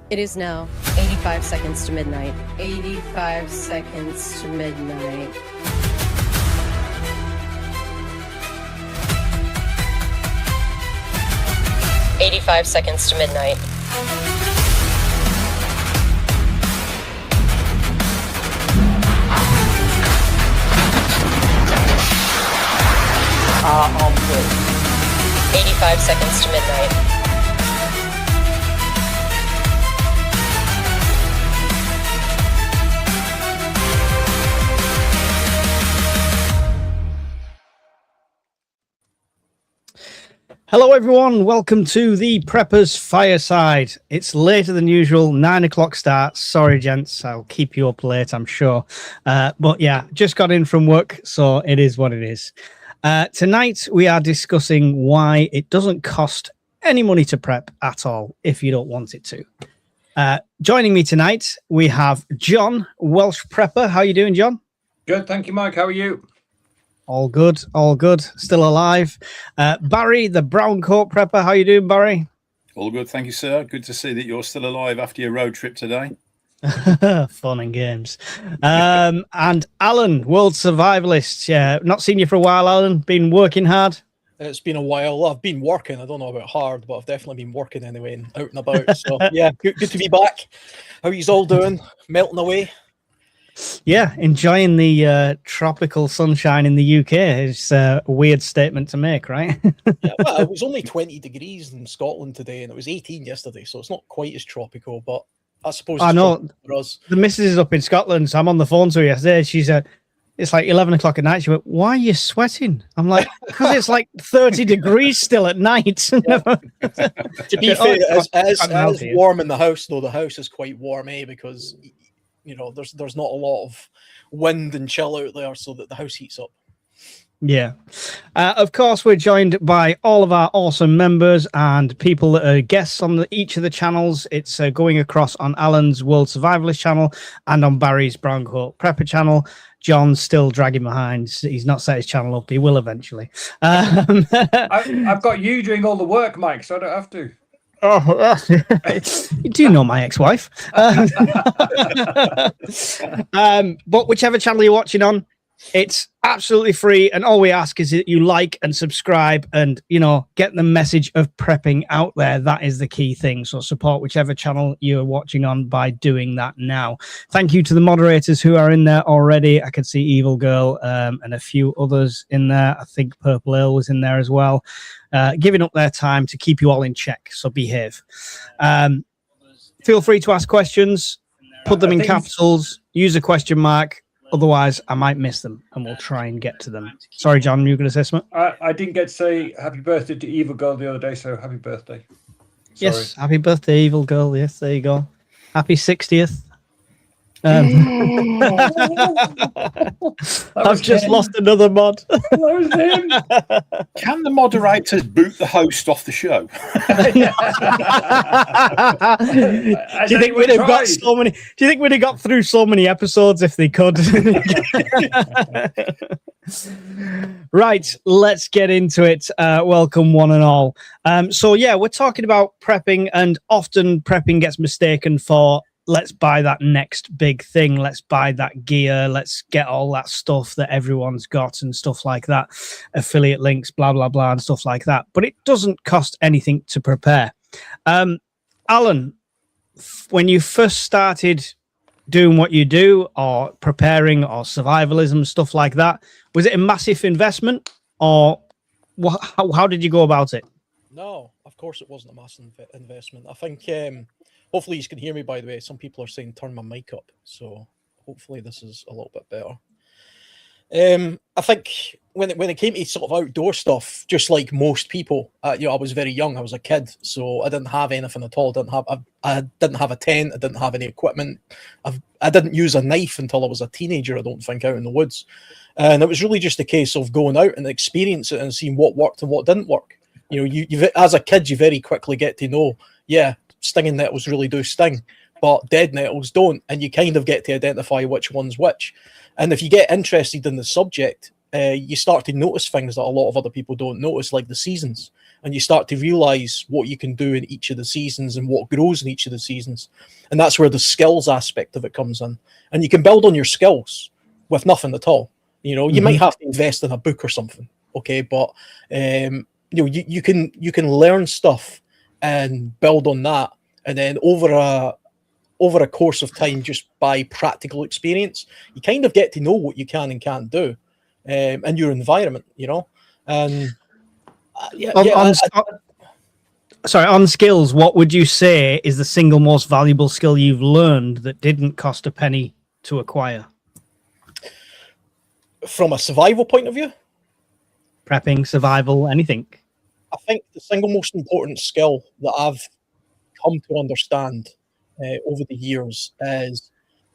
It is now 85 seconds to midnight. 85 seconds to midnight. "85 seconds to midnight. On play. 85 seconds to midnight. Hello everyone, welcome to the Preppers Fireside. It's later than usual, 9 o'clock start. Sorry gents, I'll keep you up late, I'm sure. But yeah, just got in from work, so it is what it is. Tonight we are discussing why it doesn't cost any money to prep at all if you don't want it to. Joining me tonight, we have John, Welsh Prepper. How are you doing, John? Good, thank you, Mike. How are you? All good, still alive. Barry, the brown coat prepper. How you doing, Barry? All good, thank you, sir. Good to see that you're still alive after your road trip today. Fun and games. And Alan, world survivalist. Yeah, not seen you for a while, Alan. Been working hard. It's been a while. I've been working. I don't know about hard, but I've definitely been working anyway and out and about. So yeah, good to be back. How are you all doing? Melting away? Yeah, enjoying the tropical sunshine in the UK. It's a weird statement to make, right? Yeah, well, it was only 20 degrees in Scotland today, and it was 18 yesterday, so it's not quite as tropical, but I suppose I know for us. The missus is up in Scotland, so I'm on the phone to her yesterday. She said, it's like 11 o'clock at night. She went, why are you sweating? I'm like, because it's like 30 degrees still at night. Yeah. To be fair, it is warm in the house, though. The house is quite warm, because you know, there's not a lot of wind and chill out there, so that the house heats up. Yeah. Of course, we're joined by all of our awesome members and people that are guests on each of the channels. It's going across on Alan's World Survivalist channel and on Barry's Brown Coat Prepper channel. John's still dragging behind. He's not set his channel up. He will eventually. I've got you doing all the work, Mike, so I don't have to. Oh, you do know my ex-wife. But whichever channel you're watching on, it's absolutely free, and all we ask is that you like and subscribe and, you know, get the message of prepping out there. That is the key thing. So support whichever channel you're watching on by doing that now. Thank you to the moderators who are in there already. I can see Evil Girl and a few others in there. I think Purple Ale was in there as well, giving up their time to keep you all in check. So behave. Feel free to ask questions, put them in capitals, use a question mark. Otherwise, I might miss them, and we'll try and get to them. Sorry, John, you were going to say something? I didn't get to say happy birthday to Evil Girl the other day, so happy birthday. Sorry. Yes, happy birthday, Evil Girl. Yes, there you go. Happy 60th. I've just lost another mod. That was him. Can the moderators boot the host off the show? Do you think we'd have got so many? Do you think we'd have got through so many episodes if they could? Right, let's get into it. Welcome, one and all. So yeah, we're talking about prepping, and often prepping gets mistaken for let's buy that next big thing. Let's buy that gear. Let's get all that stuff that everyone's got and stuff like that. Affiliate links, blah, blah, blah, and stuff like that. But it doesn't cost anything to prepare. Alan, when you first started doing what you do, or preparing, or survivalism, stuff like that, was it a massive investment, or how did you go about it? No, of course it wasn't a massive investment. I think... hopefully you can hear me, by the way. Some people are saying turn my mic up, so hopefully this is a little bit better. I think when it came to sort of outdoor stuff, just like most people, I was very young. I was a kid, so I didn't have anything at all. I didn't have a tent. I didn't have any equipment. I didn't use a knife until I was a teenager, I don't think, out in the woods. And it was really just a case of going out and experiencing it and seeing what worked and what didn't work. You know, you as a kid, you very quickly get to know, yeah, stinging nettles really do sting, but dead nettles don't, and you kind of get to identify which one's which. And if you get interested in the subject, you start to notice things that a lot of other people don't notice, like the seasons, and you start to realize what you can do in each of the seasons and what grows in each of the seasons. And that's where the skills aspect of it comes in. And you can build on your skills with nothing at all. You know, you might have to invest in a book or something, okay, but you know, you can learn stuff and build on that, and then over a course of time, just by practical experience, you kind of get to know what you can and can't do in your environment, you know. And on skills, what would you say is the single most valuable skill you've learned that didn't cost a penny to acquire? From a survival point of view? Prepping, survival, anything. I think the single most important skill that I've come to understand over the years is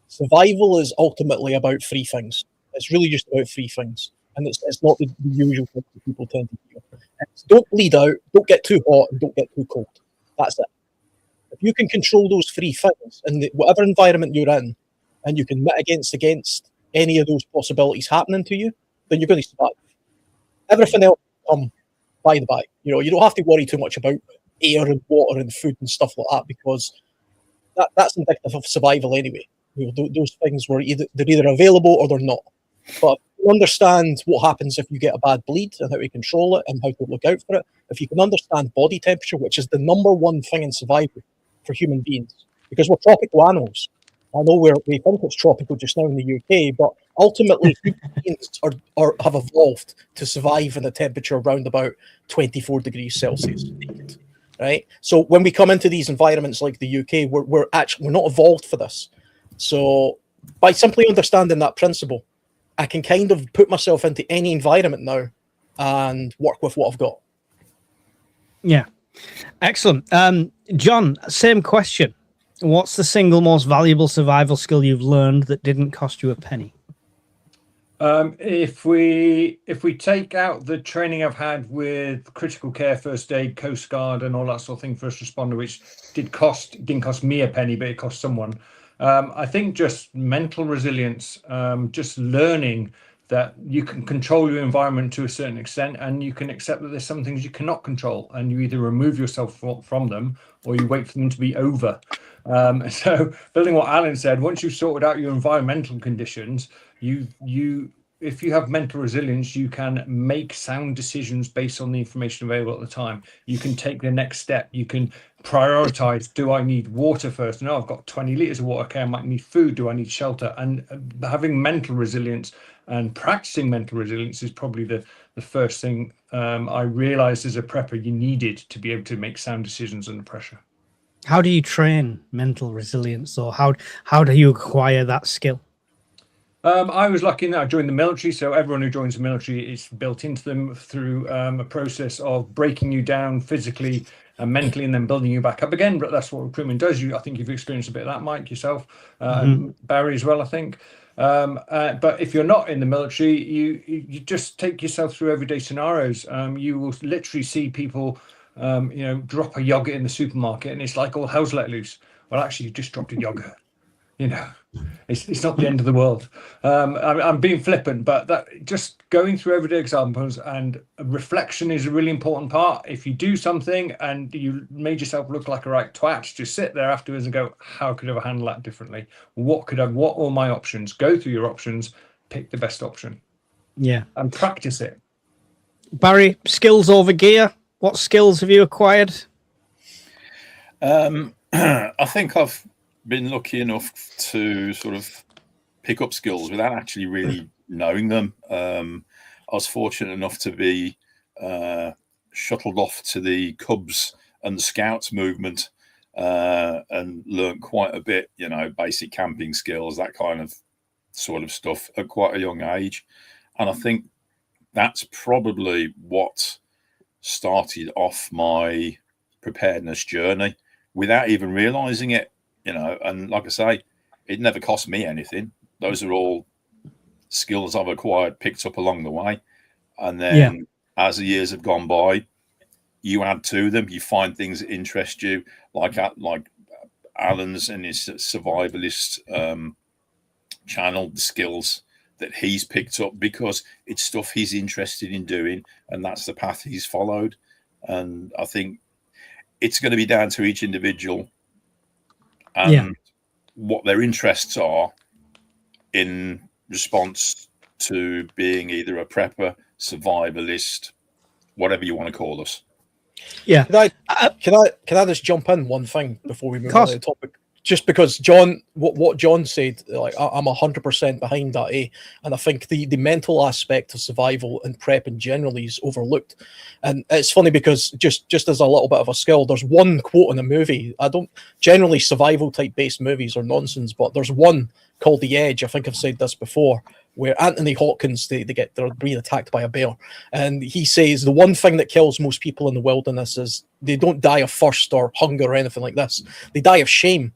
survival is ultimately about three things. It's really just about three things. And it's not the usual thing that people tend to do. It's don't bleed out, don't get too hot, and don't get too cold. That's it. If you can control those three things in whatever environment you're in, and you can mitigate against any of those possibilities happening to you, then you're going to survive. Everything else will come by the by. You know, you don't have to worry too much about air and water and food and stuff like that, because that's indicative of survival anyway. You know, those things they're either available or they're not. But if you understand what happens if you get a bad bleed and how to control it and how to look out for it, if you can understand body temperature, which is the number one thing in survival for human beings, because we're tropical animals. I know we think it's tropical just now in the UK, but ultimately human beings have evolved to survive in a temperature around about 24 degrees Celsius. Right? So when we come into these environments like the UK, we're not evolved for this. So by simply understanding that principle, I can kind of put myself into any environment now and work with what I've got. Yeah. Excellent. John, same question. What's the single most valuable survival skill you've learned that didn't cost you a penny? If we take out the training I've had with critical care, first aid, Coast Guard, and all that sort of thing, first responder, which didn't cost me a penny, but it cost someone. I think just mental resilience, just learning that you can control your environment to a certain extent, and you can accept that there's some things you cannot control, and you either remove yourself from them or you wait for them to be over. So building what Alan said, once you've sorted out your environmental conditions, if you have mental resilience, you can make sound decisions based on the information available at the time. You can take the next step. You can prioritize. Do I need water first? No, I've got 20 liters of water. Okay, I might need food. Do I need shelter? And having mental resilience and practicing mental resilience is probably the first thing I realized as a prepper you needed to be able to make sound decisions under pressure. How do you train mental resilience, or how do you acquire that skill? I was lucky in that I joined the military, so everyone who joins the military is built into them through a process of breaking you down physically and mentally, and then building you back up again. But that's what recruitment does. I think you've experienced a bit of that, Mike, yourself, and Barry as well, I think. But if you're not in the military, you just take yourself through everyday scenarios. You will literally see people, drop a yogurt in the supermarket, and it's like all hell's let loose. Well, actually, you just dropped a yogurt. It's not the end of the world. I'm being flippant, but that just going through everyday examples and reflection is a really important part. If you do something and you made yourself look like a right twat, just sit there afterwards and go, how could I have handled that differently? What are my options? Go through your options, pick the best option. Yeah. And practice it. Barry, skills over gear. What skills have you acquired? I think I've been lucky enough to sort of pick up skills without actually really knowing them. I was fortunate enough to be shuttled off to the Cubs and the Scouts movement and learned quite a bit, basic camping skills, that kind of sort of stuff at quite a young age. And I think that's probably what started off my preparedness journey without even realizing it. And like I say, it never cost me anything. Those are all skills I've acquired, picked up along the way. And then as the years have gone by, you add to them. You find things that interest you, like Alan's and his survivalist channel, the skills that he's picked up because it's stuff he's interested in doing, and that's the path he's followed. And I think it's going to be down to each individual and what their interests are in response to being either a prepper, survivalist, whatever you want to call us. Yeah. Can I just jump in one thing before we move on to the topic? Just because John, what John said, like I'm 100% behind that, and I think the mental aspect of survival and prepping generally is overlooked. And it's funny because just as a little bit of a skill, there's one quote in a movie. I don't generally survival type based movies are nonsense, but there's one called The Edge. I think I've said this before, where Anthony Hopkins they're being attacked by a bear, and he says the one thing that kills most people in the wilderness is they don't die of thirst or hunger or anything like this. They die of shame.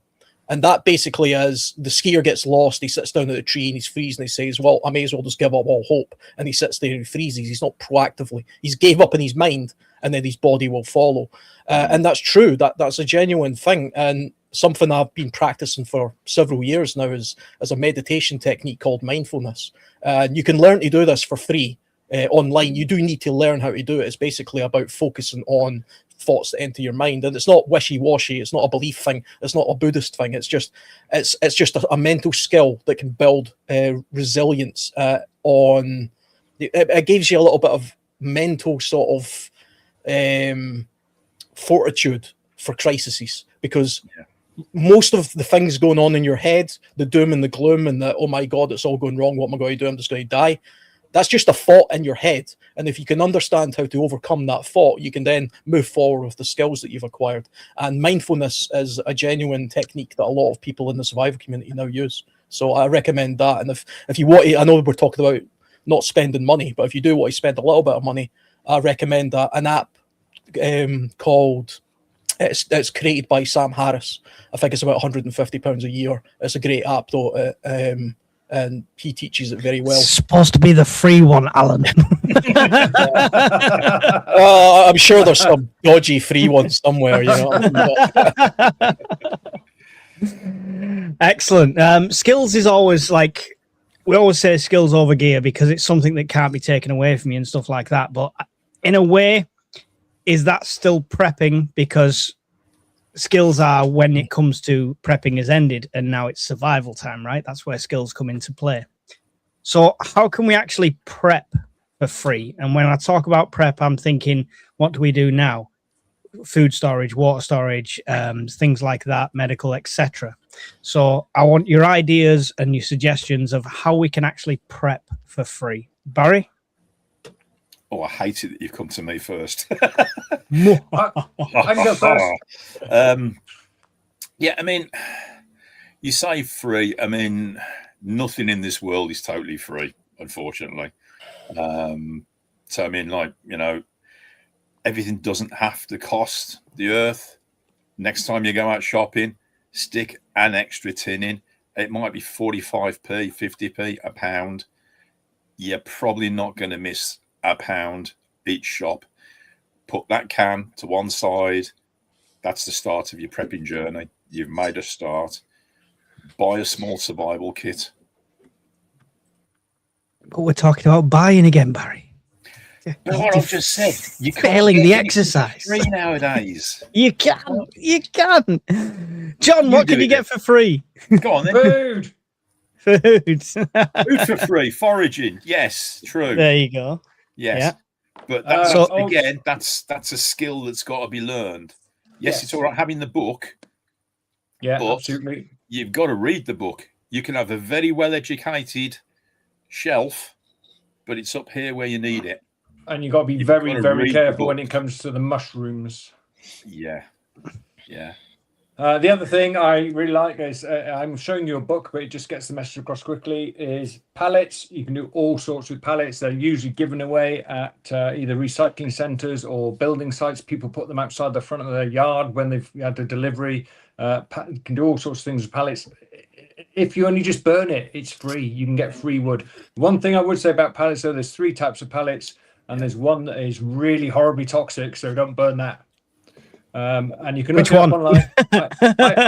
And that basically is the skier gets lost. He sits down at a tree and he's freezing. He says, well, I may as well just give up all hope. And he sits there and he freezes. He's not proactively. He's gave up in his mind, and then his body will follow. And that's true. That's a genuine thing. And something I've been practicing for several years now is a meditation technique called mindfulness. And you can learn to do this for free online. You do need to learn how to do it. It's basically about focusing on thoughts that enter your mind, and it's not wishy-washy. It's not a belief thing. It's not a Buddhist thing. It's just a mental skill that can build resilience on. It gives you a little bit of mental sort of fortitude for crises, because most of the things going on in your head, the doom and the gloom, and the oh my god, it's all going wrong. What am I going to do? I'm just going to die. That's just a thought in your head. And if you can understand how to overcome that thought, you can then move forward with the skills that you've acquired. And mindfulness is a genuine technique that a lot of people in the survival community now use. So I recommend that. And if you want to, I know we're talking about not spending money, but if you do want to spend a little bit of money, I recommend an app called, it's created by Sam Harris. I think it's about £150 a year. It's a great app though. And he teaches it very well. It's supposed to be the free one, Alan. I'm sure there's some dodgy free ones somewhere, you know. Excellent. Skills is always like, we always say skills over gear because it's something that can't be taken away from you and stuff like that. But in a way, is that still prepping? Because skills are when it comes to prepping has ended and now it's survival time, right? That's where skills come into play. So how can we actually prep for free? And when I talk about prep, I'm thinking, what do we do now? Food storage, water storage, things like that, medical, etc. So I want your ideas and your suggestions of how we can actually prep for free. Barry? Oh, I hate it that you've come to me first. I can go first. Yeah, I mean, you say free. I mean, nothing in this world is totally free, unfortunately. So, I mean, like, you know, everything doesn't have to cost the earth. Next time you go out shopping, stick an extra tin in. It might be 45p, 50p, a pound. You're probably not going to miss a pound each shop. Put that can to one side. That's the start of your prepping journey. You've made a start. Buy a small survival kit. But we're talking about buying again, Barry. But what I've just said, you can't failing get the anything exercise for free nowadays. You can. John, what can you get for free? Go on then. Food. Food. Food for free. Foraging. Yes, true. There you go. Yes. Yeah. But that's, So- again, that's a skill that's got to be learned. Yes, it's all right having the book. Yeah, But- absolutely. You've got to read the book. You can have a very well-educated shelf, but it's up here where you need it. And you've got to be You've very, got to very read the careful when book. it comes to the mushrooms. Yeah. Yeah. The other thing I really like is I'm showing you a book, but it just gets the message across quickly, is pallets. You can do all sorts with pallets. They're usually given away at either recycling centres or building sites. People put them outside the front of their yard when they've had a delivery. You can do all sorts of things with pallets. If you only just burn it, it's free. You can get free wood. One thing I would say about pallets, though, there's 3 types of pallets, and there's one that is really horribly toxic, so don't burn that. And you can Which look it up one?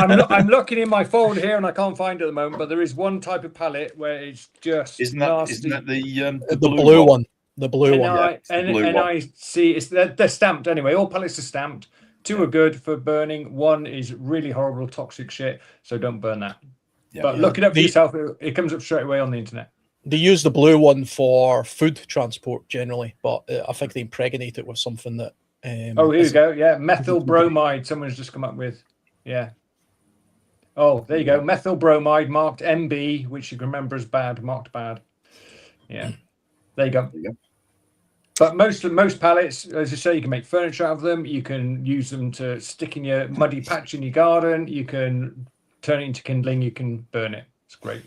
online. I'm looking in my folder here and I can't find it at the moment, but there is one type of pallet where it's just Isn't nasty. that the The blue one? one. The blue one. Yeah, it's the blue one. NIC, they're stamped anyway. All pallets are stamped. 2 are good for burning. 1 is really horrible, toxic shit. So don't burn that. Yeah. But look it up for yourself. It comes up straight away on the internet. They use the blue one for food transport generally, but I think they impregnate it with something that. Oh, here you go. Yeah, methyl bromide. Someone's just come up with. Yeah. Oh, there you go. Methyl bromide marked MB, which you can remember as bad, marked bad. Yeah. There you go. But most pallets, as I say, you can make furniture out of them. You can use them to stick in your muddy patch in your garden. You can turn it into kindling. You can burn it. It's great.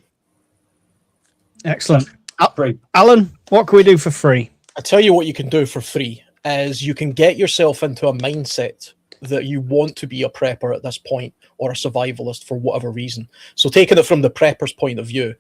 Excellent. Free. Alan, what can we do for free? I tell you what you can do for free is you can get yourself into a mindset that you want to be a prepper at this point or a survivalist for whatever reason. So taking it from the prepper's point of view,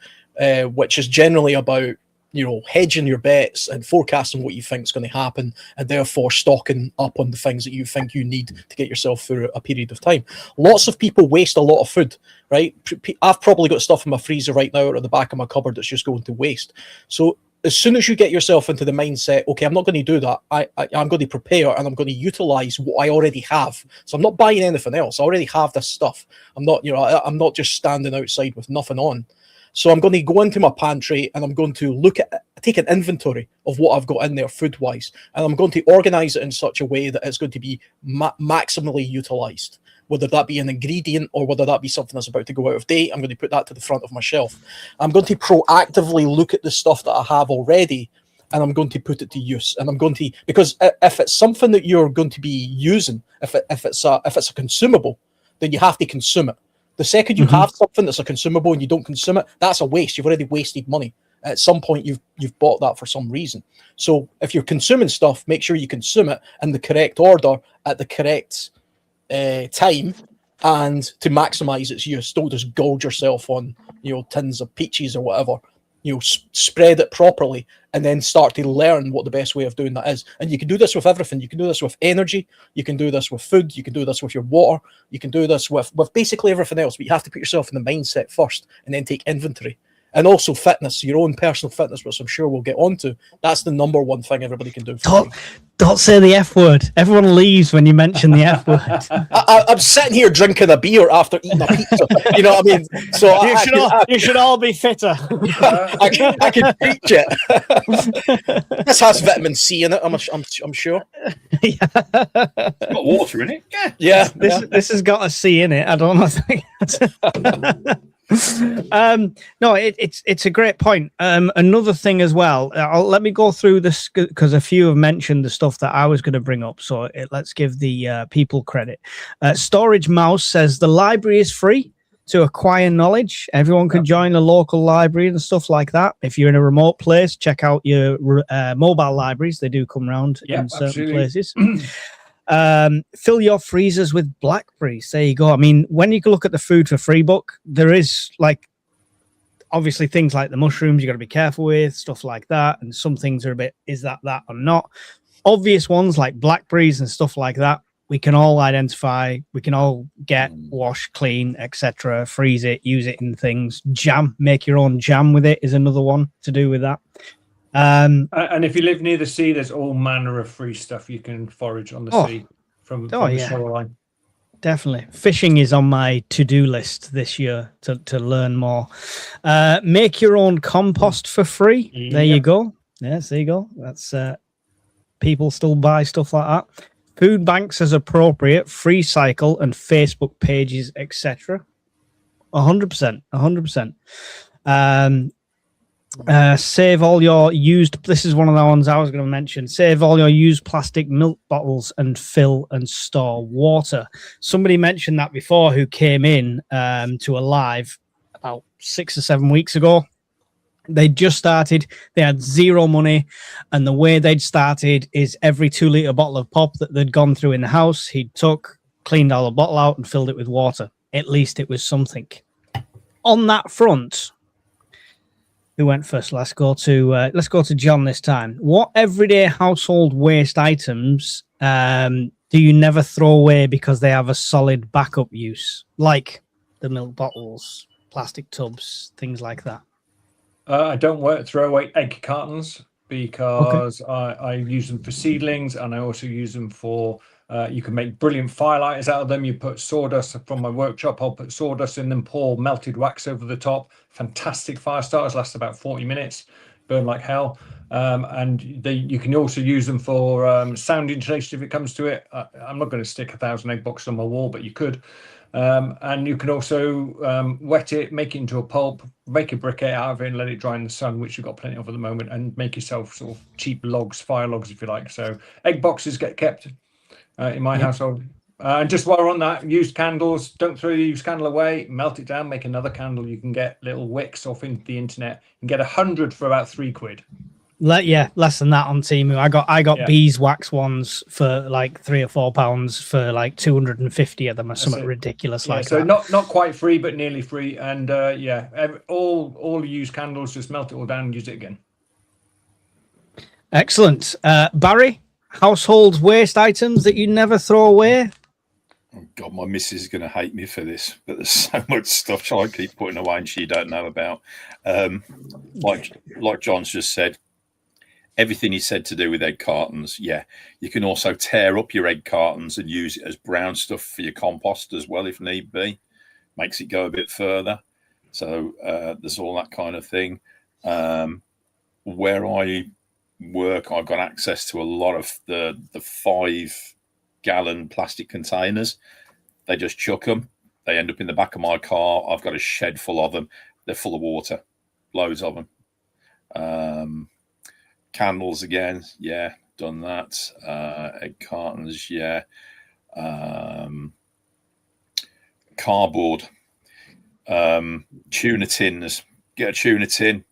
which is generally about, you know, hedging your bets and forecasting what you think is going to happen, and therefore stocking up on the things that you think you need to get yourself through a period of time. Lots of people waste a lot of food, right? I've probably got stuff in my freezer right now or at the back of my cupboard that's just going to waste. So as soon as you get yourself into the mindset, okay, I'm not going to do that. I'm going to prepare and I'm going to utilize what I already have. So I'm not buying anything else. I already have this stuff. I'm not just standing outside with nothing on. So I'm going to go into my pantry and I'm going to take an inventory of what I've got in there food-wise, and I'm going to organize it in such a way that it's going to be maximally utilized. Whether that be an ingredient or whether that be something that's about to go out of date, I'm going to put that to the front of my shelf. I'm going to proactively look at the stuff that I have already, and I'm going to put it to use. And I'm going to, because if it's something that you're going to be using, if it's a consumable, then you have to consume it. The second you have something that's a consumable and you don't consume it, that's a waste. You've already wasted money. At some point, you've bought that for some reason. So if you're consuming stuff, make sure you consume it in the correct order at the correct time and to maximize its use. Don't just gorge yourself on, you know, tins of peaches or whatever. You know, spread it properly and then start to learn what the best way of doing that is. And you can do this with everything. You can do this with energy. You can do this with food. You can do this with your water. You can do this with basically everything else. But you have to put yourself in the mindset first and then take inventory. And also fitness, your own personal fitness, which I'm sure we'll get onto. That's the number one thing everybody can do. Don't say the F word. Everyone leaves when you mention the F word. I'm sitting here drinking a beer after eating a pizza. You know what I mean? So you should all be fitter. I can preach it. This has vitamin C in it. I'm sure. Yeah. It's got water in it. Yeah. This has got a C in it. I don't know. No, it's a great point. Another thing as well, let me go through this because a few have mentioned the stuff that I was going to bring up, so let's give the people credit. Storage Mouse says the library is free to acquire knowledge. Everyone can join a local library and stuff like that. If you're in a remote place, check out your mobile libraries. They do come around in certain places. Fill your freezers with blackberries. There you go. I mean, when you look at the food for free book, there is like obviously things like the mushrooms you got to be careful with, stuff like that, and some things are a bit is that or not. Obvious ones like blackberries and stuff like that, we can all identify. We can all get, wash, clean, etc. Freeze it, use it in things. Jam, make your own jam with it is another one to do with that. And if you live near the sea, there's all manner of free stuff you can forage on the sea from the shoreline. Definitely. Fishing is on my to-do list this year to learn more. Make your own compost for free. Yep. There you go. Yes, there you go. That's people still buy stuff like that. Food banks as appropriate, free cycle and Facebook pages, etc. 100%. 100%. Save all your used, this is one of the ones I was going to mention, save all your used plastic milk bottles and fill and store water. Somebody mentioned that before who came in to a live about 6 or 7 weeks ago. They just started, they had zero money, and the way they'd started is every 2 litre bottle of pop that they'd gone through in the house, he cleaned all the bottle out and filled it with water. At least it was something. On that front, who went first? Let's go to John this time. What everyday household waste items do you never throw away because they have a solid backup use, like the milk bottles, plastic tubs, things like that? I don't throw away egg cartons because I use them for seedlings, and I also use them for, you can make brilliant firelighters out of them. You put sawdust from my workshop, I'll put sawdust in them, pour melted wax over the top. Fantastic fire starters, last about 40 minutes, burn like hell. And you can also use them for sound insulation if it comes to it. I'm not going to stick 1,000 egg boxes on my wall, but you could. And you can also wet it, make it into a pulp, make a briquette out of it and let it dry in the sun, which you've got plenty of at the moment, and make yourself sort of cheap logs, fire logs if you like. So egg boxes get kept in my household. And just while we're on that, used candles, don't throw the used candle away, melt it down, make another candle. You can get little wicks off the internet and get 100 for about £3. Less than that on Temu. I got beeswax ones for like £3 or £4 for like 250 of them or something ridiculous like so that. So not quite free, but nearly free. And all used candles, just melt it all down and use it again. Excellent. Barry, household waste items that you never throw away? Oh God, my missus is going to hate me for this, but there's so much stuff I keep putting away and she don't know about. Like John's just said, everything he said to do with egg cartons, you can also tear up your egg cartons and use it as brown stuff for your compost as well if need be. Makes it go a bit further. So there's all that kind of thing. Where I work, I've got access to a lot of the 5-gallon plastic containers. They just chuck them. They end up in the back of my car. I've got a shed full of them. They're full of water, loads of them. Candles again, done that. Egg cartons, cardboard, tuna tins. Get a tuna tin,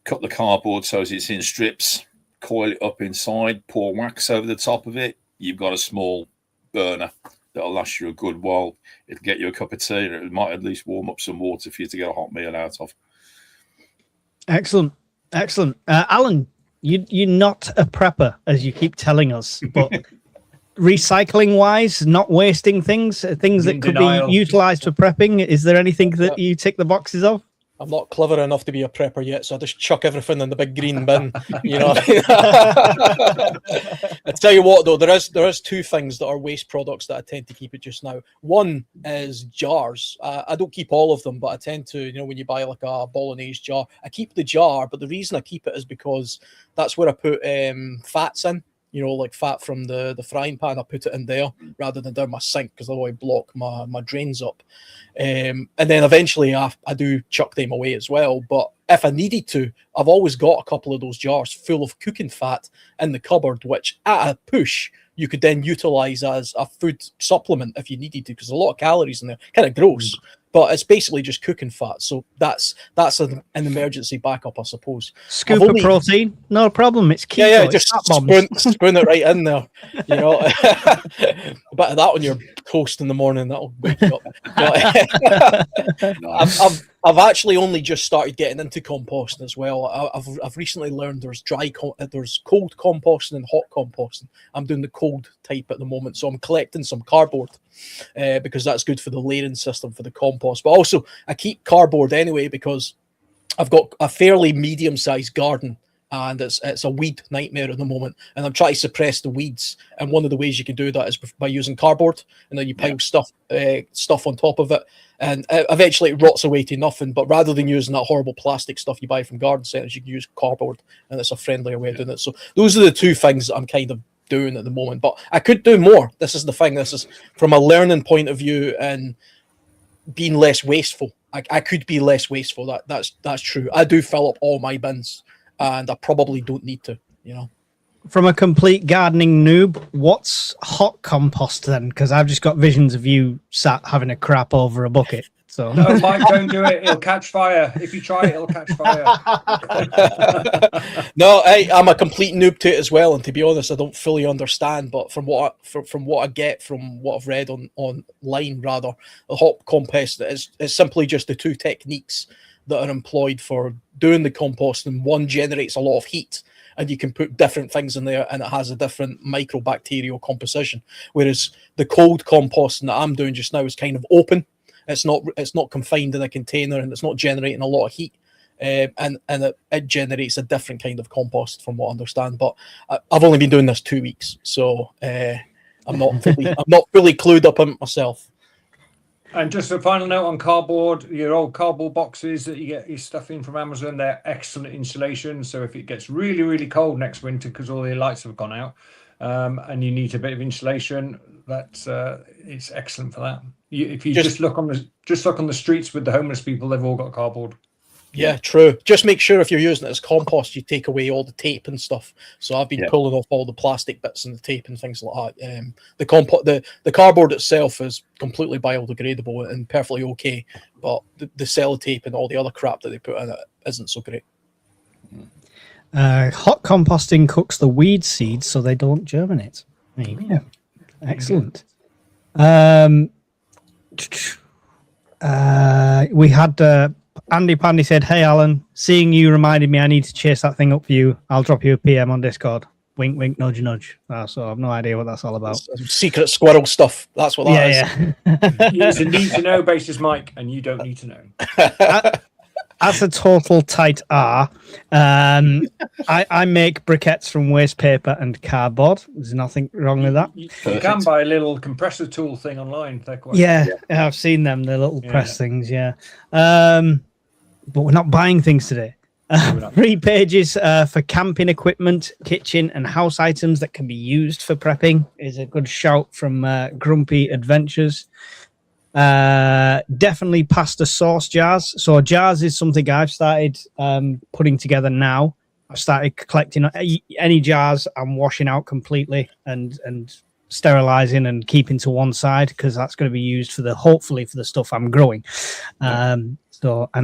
cut the cardboard so it's in strips, coil it up inside, pour wax over the top of it. You've got a small burner that'll last you a good while. It'll get you a cup of tea, and it might at least warm up some water for you to get a hot meal out of. Excellent. Alan, you're not a prepper, as you keep telling us, but recycling wise, not wasting things that could be utilized for prepping. Is there anything that you tick the boxes of? I'm not clever enough to be a prepper yet, so I just chuck everything in the big green bin. You know, I tell you what, though, there is two things that are waste products that I tend to keep it just now. One is jars. I don't keep all of them, but I tend to, when you buy like a bolognese jar, I keep the jar. But the reason I keep it is because that's where I put fats in. Like fat from the frying pan, I put it in there rather than down my sink because otherwise I block my drains up. And then eventually I do chuck them away as well. But if I needed to, I've always got a couple of those jars full of cooking fat in the cupboard, which at a push you could then utilize as a food supplement if you needed to, because there's a lot of calories in there. Kind of gross. But it's basically just cooking fat. So that's an emergency backup, I suppose. Scoop of protein, no problem. It's keto. Yeah, just spoon it right in there. A bit of that on your toast in the morning, that'll wake you up. But, I've actually only just started getting into composting as well. I've recently learned there's cold composting and hot composting. I'm doing the cold type at the moment, so I'm collecting some cardboard because that's good for the layering system for the compost. But also, I keep cardboard anyway because I've got a fairly medium-sized garden. And it's a weed nightmare at the moment. And I'm trying to suppress the weeds. And one of the ways you can do that is by using cardboard. And then you pile stuff on top of it. And eventually it rots away to nothing. But rather than using that horrible plastic stuff you buy from garden centres, you can use cardboard. And it's a friendlier way of doing it. So those are the two things that I'm kind of doing at the moment. But I could do more. This is the thing. This is from a learning point of view and being less wasteful. I could be less wasteful. That's true. I do fill up all my bins. And I probably don't need to, From a complete gardening noob, what's hot compost then? Because I've just got visions of you sat having a crap over a bucket. So no, Mike, don't do it. It'll catch fire. If you try it, it'll catch fire. No, I'm a complete noob to it as well. And to be honest, I don't fully understand. But from what I get from what I've read online, rather, the hot compost is simply just the two techniques that are employed for doing the composting. One generates a lot of heat and you can put different things in there, and it has a different microbacterial composition. Whereas the cold composting that I'm doing just now is kind of open. It's not confined in a container, and it's not generating a lot of heat. And it generates a different kind of compost, from what I understand. But I've only been doing this 2 weeks, so I'm not fully clued up on it myself. And just a final note on cardboard, your old cardboard boxes that you get your stuff in from Amazon, they're excellent insulation. So if it gets really, really cold next winter because all the lights have gone out, and you need a bit of insulation, that's it's excellent for that. If you just look on the streets with the homeless people, they've all got cardboard. Yeah, true. Just make sure if you're using it as compost, you take away all the tape and stuff. So I've been pulling off all the plastic bits and the tape and things like that. The cardboard itself is completely biodegradable and perfectly okay, but the sellotape and all the other crap that they put in it isn't so great. Hot composting cooks the weed seeds so they don't germinate. There you go. Excellent. We had Andy Pandy said, "Hey Alan, seeing you reminded me I need to chase that thing up for you. I'll drop you a PM on Discord. Wink, wink, nudge, nudge." So I have no idea what that's all about. Secret squirrel stuff. That's what that is. Yeah. It's a need to know basis, Mike, and you don't need to know. As a total tight R, I make briquettes from waste paper and cardboard. There's nothing wrong with that. You can buy a little compressor tool thing online. Yeah, I've seen them. The little press things. Yeah, but we're not buying things today. 3 pages for camping equipment, kitchen, and house items that can be used for prepping is a good shout from Grumpy Adventures. Definitely pasta sauce jars. So jars is something I've started putting together now. I've started collecting any jars I'm washing out completely and sterilizing and keeping to one side, because that's going to be used for hopefully for the stuff I'm growing. And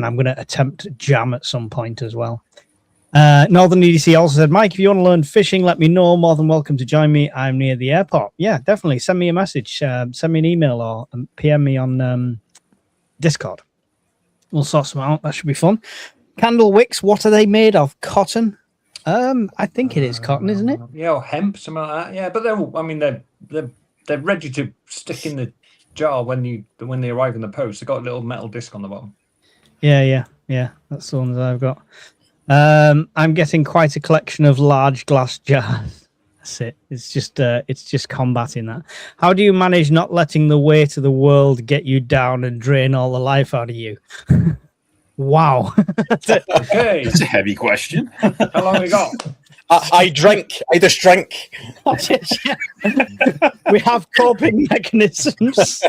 I'm going to attempt jam at some point as well. Northern EDC also said, "Mike, if you want to learn fishing, let me know. More than welcome to join me. I'm near the airport." Yeah, definitely. Send me a message. Send me an email or PM me on Discord. We'll sort some out. That should be fun. Candle wicks, what are they made of? Cotton? I think it is cotton, isn't it? Yeah, or hemp, something like that. Yeah, but they're ready to stick in the jar when they arrive in the post. They've got a little metal disc on the bottom. Yeah. That's the ones I've got. I'm getting quite a collection of large glass jars. That's it. It's just combating that. How do you manage not letting the weight of the world get you down and drain all the life out of you? Wow. Okay. It's a heavy question. How long have we got? I drink. I just drink. We have coping mechanisms.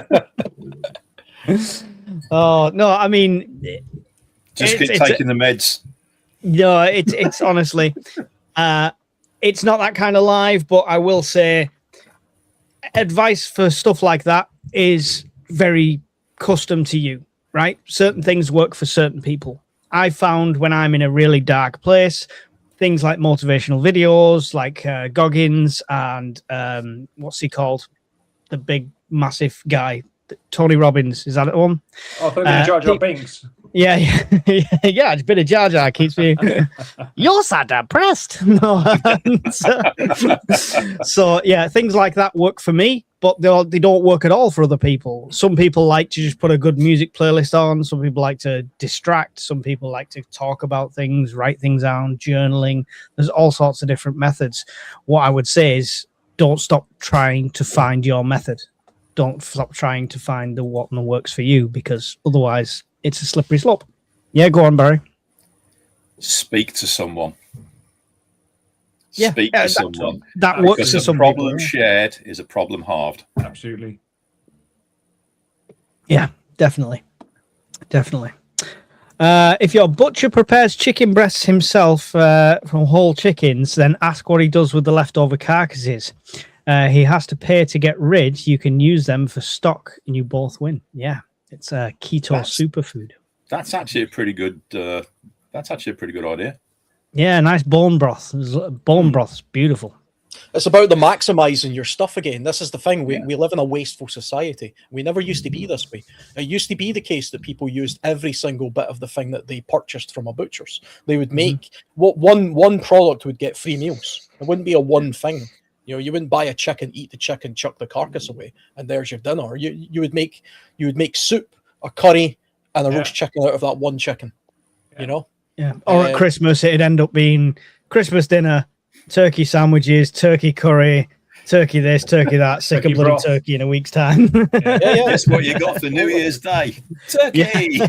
Oh, no, I mean... Just keep taking the meds. No, it's honestly... it's not that kind of live, but I will say advice for stuff like that is very custom to you, right? Certain things work for certain people. I found when I'm in a really dark place, things like motivational videos, like Goggins and what's he called? The big, massive guy, Tony Robbins. Is that it one? I thought you were Jar Jar Binks. Yeah, a bit of Jar Jar keeps me. You're so depressed. No, so yeah, things like that work for me, but they don't work at all for other people. Some people like to just put a good music playlist on. Some people like to distract. Some people like to talk about things, write things down, journaling. There's all sorts of different methods. What I would say is, don't stop trying to find your method. Don't stop trying to find the what and works for you, because otherwise it's a slippery slope. Yeah, go on, Barry. Speak to someone. Yeah, Speak to someone. That works because for a some problem people. shared is a problem halved. Absolutely. Yeah, definitely. If your butcher prepares chicken breasts himself from whole chickens, then ask what he does with the leftover carcasses. He has to pay to get rid. You can use them for stock, and you both win. Yeah, it's a keto superfood. That's actually a pretty good. That's actually a pretty good idea. Yeah, nice bone broth. Bone broth's beautiful. It's about the maximizing your stuff again. This is the thing. We live in a wasteful society. We never used to be this way. It used to be the case that people used every single bit of the thing that they purchased from a butcher's. They would make one product would get 3 meals. It wouldn't be a one thing. You know, you wouldn't buy a chicken, eat the chicken, chuck the carcass away, and there's your dinner. You would make soup, a curry, and a roast chicken out of that one chicken. You know? Yeah. Or at Christmas, it'd end up being Christmas dinner, turkey sandwiches, turkey curry, turkey this, turkey that, sick of bloody turkey in a week's time. That's what you got for New Year's Day. Turkey.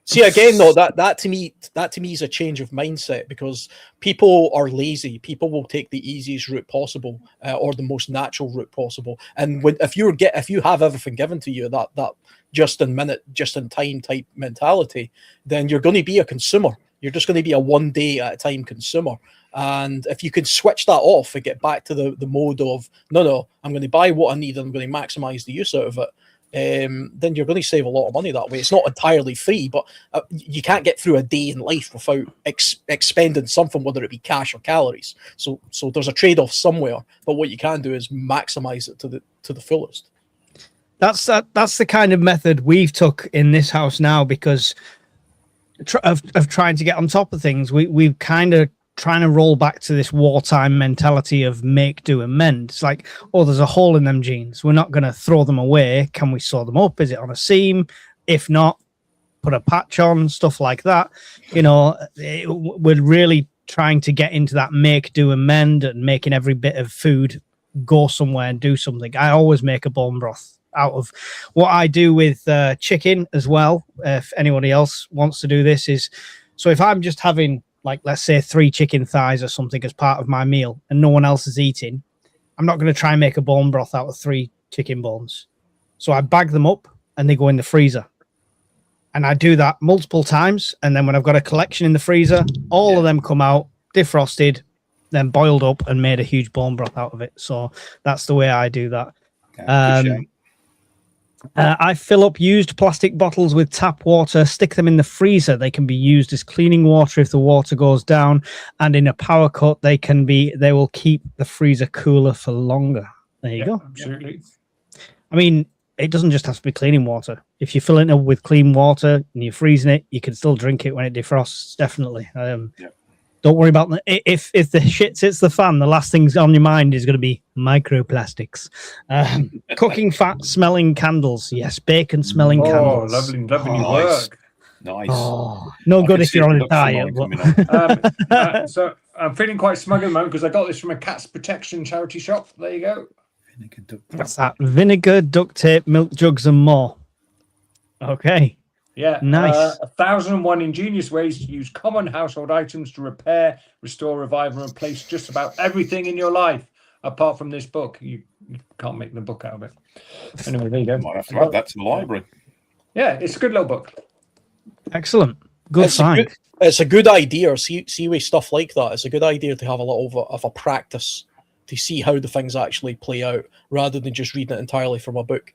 See, again, though, that to me is a change of mindset, because people are lazy. People will take the easiest route possible, or the most natural route possible. And if you have everything given to you, that just in time type mentality, then you're going to be a consumer. You're just going to be a one day at a time consumer. And if you can switch that off and get back to the mode of no, I'm going to buy what I need and I'm going to maximize the use out of it, then you're going to save a lot of money that way. It's not entirely free, but you can't get through a day in life without expending something, whether it be cash or calories. So there's a trade-off somewhere. But what you can do is maximize it to the fullest. That's the kind of method we've took in this house now, because of trying to get on top of things. We've kind of trying to roll back to this wartime mentality of make, do, and mend. It's like, oh, there's a hole in them jeans. We're not going to throw them away. Can we sew them up? Is it on a seam? If not, put a patch on, stuff like that. You know, we're really trying to get into that make, do, and mend, and making every bit of food go somewhere and do something. I always make a bone broth out of what I do with chicken as well. If anybody else wants to do this, is so if I'm just having, like, let's say 3 chicken thighs or something as part of my meal and no one else is eating, I'm not going to try and make a bone broth out of 3 chicken bones. So I bag them up and they go in the freezer. And I do that multiple times. And then when I've got a collection in the freezer, all of them come out, defrosted, then boiled up and made a huge bone broth out of it. So that's the way I do that. I fill up used plastic bottles with tap water, stick them in the freezer. They can be used as cleaning water if the water goes down, and in a power cut, they will keep the freezer cooler for longer. There you go. Absolutely. I mean, it doesn't just have to be cleaning water. If you fill it up with clean water and you're freezing it, you can still drink it when it defrosts. Definitely. Don't worry about if the shit hits the fan, the last thing's on your mind is going to be microplastics. Cooking fat smelling candles. Yes, bacon smelling candles. Lovely nice. work. Nice. Oh, no good if you're on a diet. So I'm feeling quite smug at the moment because I got this from a Cats Protection charity shop. There you go. What's that? Vinegar, duct tape, milk jugs, and more. Okay. Yeah, nice. 1,001 ingenious ways to use common household items to repair, restore, revive, and replace just about everything in your life. Apart from this book, you can't make the book out of it. Anyway, there you go. Might have to add that to the library. Yeah, it's a good little book. Excellent. Good find. It's a good idea. See with stuff like that. It's a good idea to have a little of a practice to see how the things actually play out, rather than just reading it entirely from a book.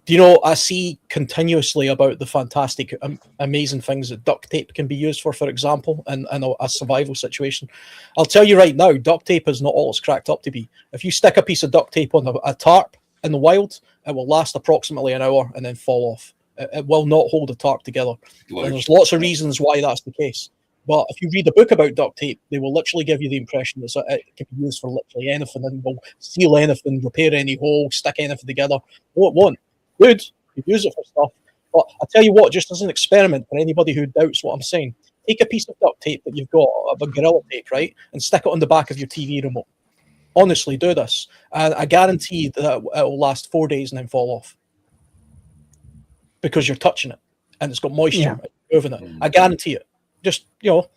Do you know, I see continuously about the fantastic, amazing things that duct tape can be used for example, in a survival situation. I'll tell you right now, duct tape is not all it's cracked up to be. If you stick a piece of duct tape on a tarp in the wild, it will last approximately an hour and then fall off. It will not hold a tarp together. And there's lots of reasons why that's the case. But if you read a book about duct tape, they will literally give you the impression that it can be used for literally anything, and will seal anything, repair any hole, stick anything together. No, it won't. Good, you use it for stuff. But I tell you what, just as an experiment for anybody who doubts what I'm saying, take a piece of duct tape that you've got, of a Gorilla Tape, right, and stick it on the back of your TV remote. Honestly, do this. And I guarantee that it will last 4 days and then fall off. Because you're touching it, and it's got moisture moving it. I guarantee it. Just, you know,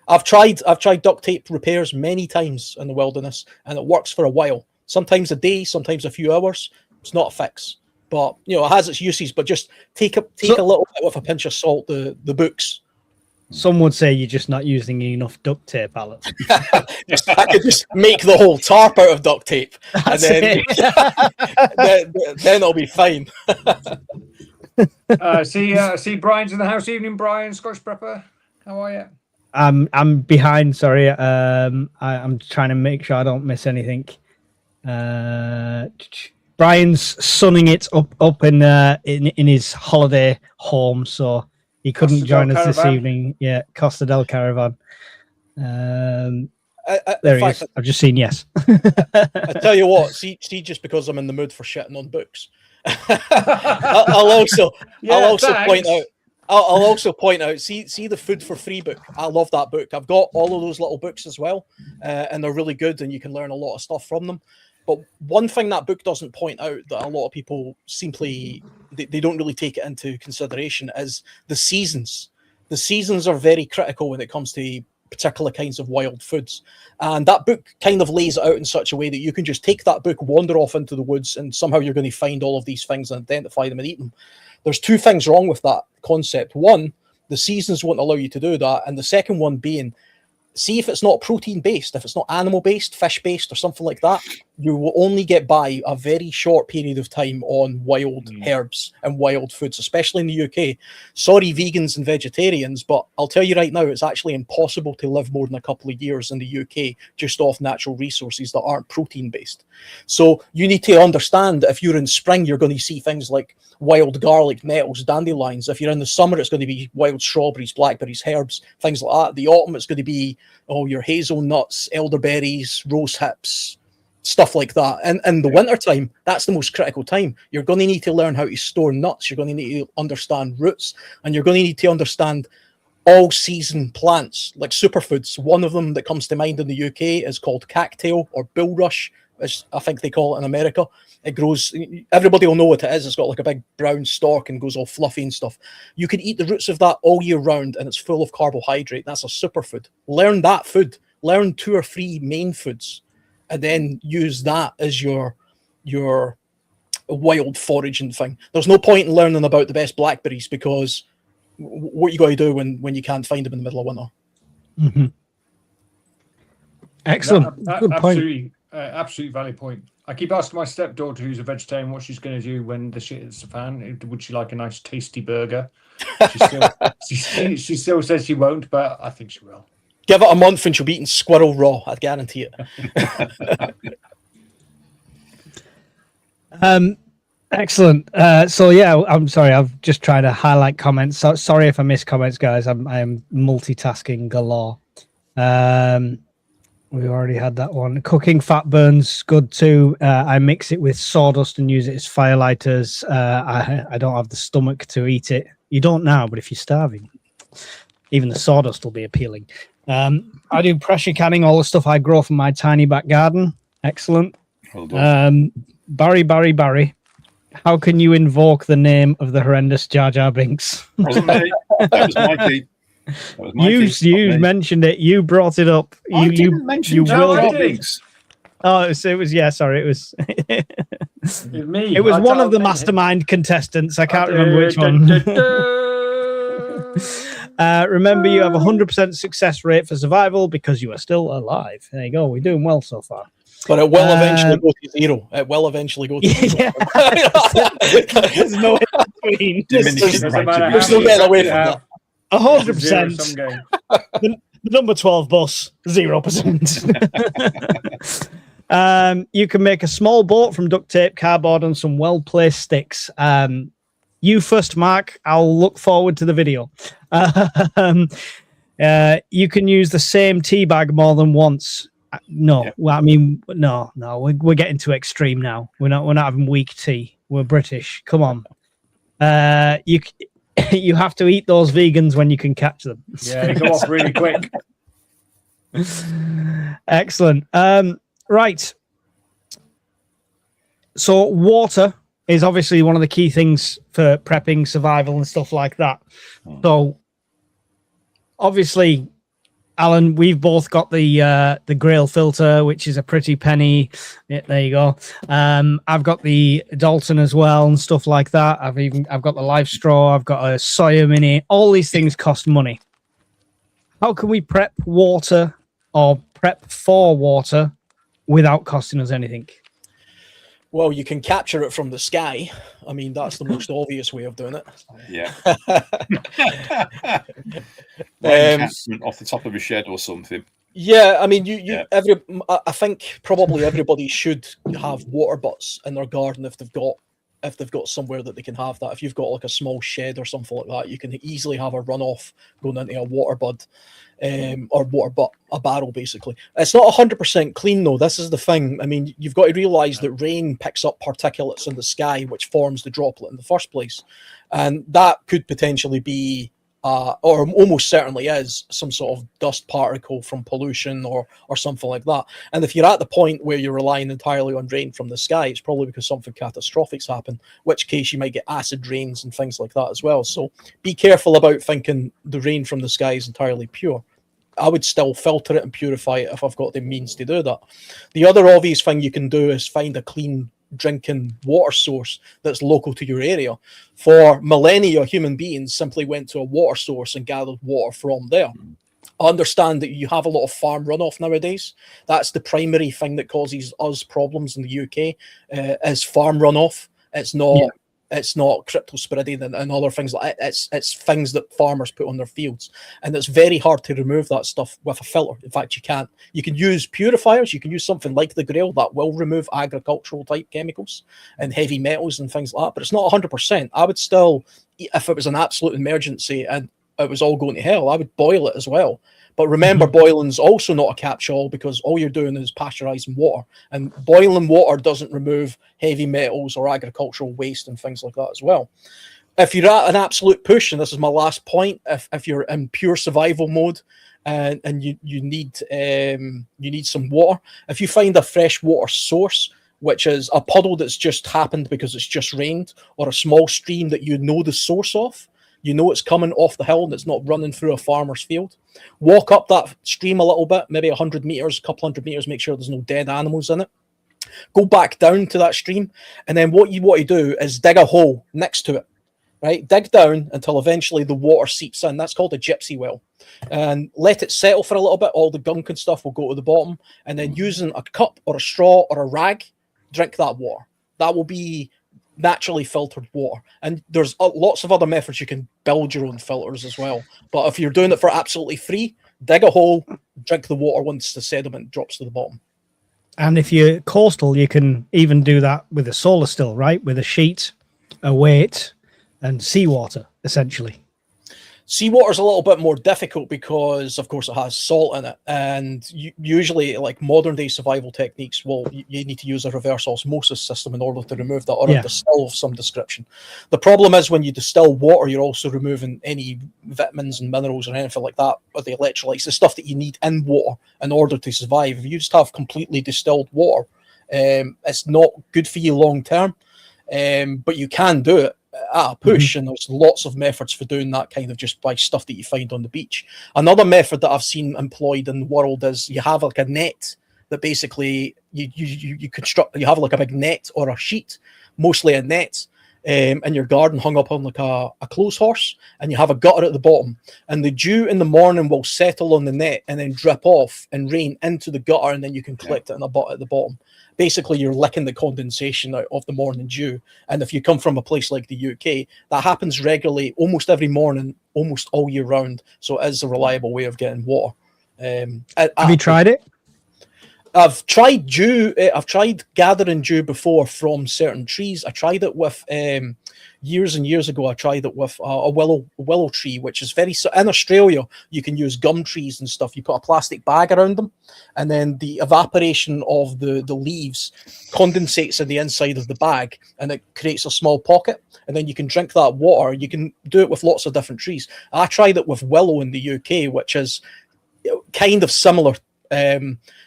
I've tried duct tape repairs many times in the wilderness, and it works for a while. Sometimes a day, sometimes a few hours. It's not a fix, but you know, it has its uses. But just take a little bit with a pinch of salt. The books. Some would say you're just not using enough duct tape, Alex. I could just make the whole tarp out of duct tape, and then then it'll be fine. See Brian's in the house. Evening, Brian, Scotch Prepper. How are you? I'm behind. Sorry. I'm trying to make sure I don't miss anything. Brian's sunning it up in his holiday home, so he couldn't Costa join del us this Caravan. evening. Yeah, Costa del Caravan. In There he fact, is. I've just seen yes. I tell you what, see, just because I'm in the mood for shitting on books, I'll also point out. I'll also point out. See the Food for Free book. I love that book. I've got all of those little books as well, and they're really good, and you can learn a lot of stuff from them. But one thing that book doesn't point out that a lot of people simply they don't really take it into consideration is the seasons. The seasons are very critical when it comes to particular kinds of wild foods. And that book kind of lays it out in such a way that you can just take that book, wander off into the woods, and somehow you're going to find all of these things and identify them and eat them. There's two things wrong with that concept. One, the seasons won't allow you to do that. And the second one being, see if it's not protein-based, if it's not animal-based, fish-based, or something like that, you will only get by a very short period of time on wild herbs and wild foods, especially in the UK. Sorry, vegans and vegetarians, but I'll tell you right now, it's actually impossible to live more than a couple of years in the UK just off natural resources that aren't protein-based. So you need to understand that if you're in spring, you're going to see things like wild garlic, nettles, dandelions. If you're in the summer, it's going to be wild strawberries, blackberries, herbs, things like that. The autumn, it's going to be your hazelnuts, elderberries, rose hips, stuff like that. And in the wintertime, that's the most critical time. You're going to need to learn how to store nuts. You're going to need to understand roots, and you're going to need to understand all season plants like superfoods. One of them that comes to mind in the UK is called cattail or bulrush, as I think they call it in America. It grows, everybody will know what it is. It's got like a big brown stalk and goes all fluffy and stuff. You can eat the roots of that all year round, and it's full of carbohydrate. That's a superfood. Learn that food. Learn 2 or 3 main foods, and then use that as your wild foraging thing. There's no point in learning about the best blackberries, because what you got to do when you can't find them in the middle of winter. Mm-hmm. Excellent. Good point. Absolutely, absolutely valid point. I keep asking my stepdaughter, who's a vegetarian, what she's going to do when the shit hits the fan. Would she like a nice tasty burger? She still says she won't, but I think she will. Give it a month and she'll be eating squirrel raw. I guarantee it. Excellent. So yeah, I'm sorry. I've just tried to highlight comments. So sorry if I miss comments, guys. I am multitasking galore. We already had that one. Cooking fat burns, good too. I mix it with sawdust and use it as firelighters. I don't have the stomach to eat it. You don't now, but if you're starving, even the sawdust will be appealing. I do pressure canning, all the stuff I grow from my tiny back garden. Excellent. Well done. Barry. How can you invoke the name of the horrendous Jar Jar Binks? Wasn't me. That was my key. You mentioned it. You brought it up. I didn't mention you Jar will. Jar Binks. Oh, it was yeah. Sorry, it was. Me. It was one of the mastermind contestants. I can't remember which one. Remember, you have 100% success rate for survival because you are still alive. There you go. We're doing well so far. But it will eventually go to 0. It will eventually go to 0. There's no in between. There's no getting away from that. 100%. The number 12 bus, 0%. You can make a small boat from duct tape, cardboard, and some well-placed sticks. You first, Mark. I'll look forward to the video. You can use the same tea bag more than once. No, well, I mean, no. We're getting too extreme now. We're not having weak tea. We're British. Come on. You have to eat those vegans when you can catch them. Yeah, they go off really quick. Excellent. Right. So water is obviously one of the key things for prepping, survival, and stuff like that. So obviously, Alan, we've both got the Grail filter, which is a pretty penny. Yeah, there you go. I've got the Dalton as well and stuff like that. I've got the Life Straw. I've got a Soya Mini. All these things cost money. How can we prep water or prep for water without costing us anything? Well, you can capture it from the sky. I mean, that's the most obvious way of doing it. Yeah. Um, Off the top of a shed or something. Yeah, I mean, Yeah. I think probably everybody should have water butts in their garden if they've got somewhere that they can have that. If you've got like a small shed or something like that, you can easily have a runoff going into a water bud, or water butt, a barrel basically. It's not 100% clean though. This is the thing. I mean, you've got to realise that rain picks up particulates in the sky, which forms the droplet in the first place, and that could potentially be or almost certainly is some sort of dust particle from pollution or something like that. And if you're at the point where you're relying entirely on rain from the sky, it's probably because something catastrophic's happened, which case you might get acid rains and things like that as well. So be careful about thinking the rain from the sky is entirely pure. I would still filter it and purify it if I've got the means to do that. The other obvious thing you can do is find a clean drinking water source that's local to your area. For millennia, human beings simply went to a water source and gathered water from there. I understand that you have a lot of farm runoff nowadays. That's the primary thing that causes us problems in the UK, is farm runoff. It's not it's not cryptosporidium and other things like that. It's things that farmers put on their fields, and it's very hard to remove that stuff with a filter. In fact, you can't. You can use purifiers. You can use something like the Grail that will remove agricultural type chemicals and heavy metals and things like that, but it's not 100%. I would still, if it was an absolute emergency and it was all going to hell, I would boil it as well. But remember, boiling's also not a catch-all, because all you're doing is pasteurizing water, and boiling water doesn't remove heavy metals or agricultural waste and things like that as well. If you're at an absolute push, and this is my last point, if you're in pure survival mode and you need some water, if you find a fresh water source, which is a puddle that's just happened because it's just rained, or a small stream that you know the source of, you know it's coming off the hill and it's not running through a farmer's field, walk up that stream a little bit, maybe 100 meters, a couple hundred meters, make sure there's no dead animals in it. Go back down to that stream, and then what you want to do is dig a hole next to it, right? Dig down until eventually the water seeps in. That's called a gypsy well. And let it settle for a little bit. All the gunk and stuff will go to the bottom, and then using a cup or a straw or a rag, drink that water. That will be naturally filtered water. And there's lots of other methods you can build your own filters as well. But if you're doing it for absolutely free, dig a hole, drink the water once the sediment drops to the bottom. And if you're coastal, you can even do that with a solar still, right? With a sheet, a weight, and seawater, essentially. Seawater is a little bit more difficult because, of course, it has salt in it. And usually, like modern day survival techniques, well, you need to use a reverse osmosis system in order to remove that, or a distill of some description. The problem is when you distill water, you're also removing any vitamins and minerals or anything like that, or the electrolytes, the stuff that you need in water in order to survive. If you just have completely distilled water, it's not good for you long term, but you can do it at a push, and there's lots of methods for doing that, kind of just by stuff that you find on the beach. Another method that I've seen employed in the world is you have like a net that basically you construct. You have like a big net or a sheet, mostly a net, in your garden hung up on like a clothes horse, and you have a gutter at the bottom, and the dew in the morning will settle on the net and then drip off and rain into the gutter, and then you can collect it in a butt at the bottom. Basically, you're licking the condensation out of the morning dew. And if you come from a place like the UK, that happens regularly, almost every morning, almost all year round. So it is a reliable way of getting water. Have you tried it? I've tried dew. I've tried gathering dew before from certain trees. I tried it with years and years ago. I tried it with a willow tree, which is very. In Australia, you can use gum trees and stuff. You put a plastic bag around them, and then the evaporation of the leaves condensates in the inside of the bag, and it creates a small pocket. And then you can drink that water. You can do it with lots of different trees. I tried it with willow in the UK, which is kind of similar.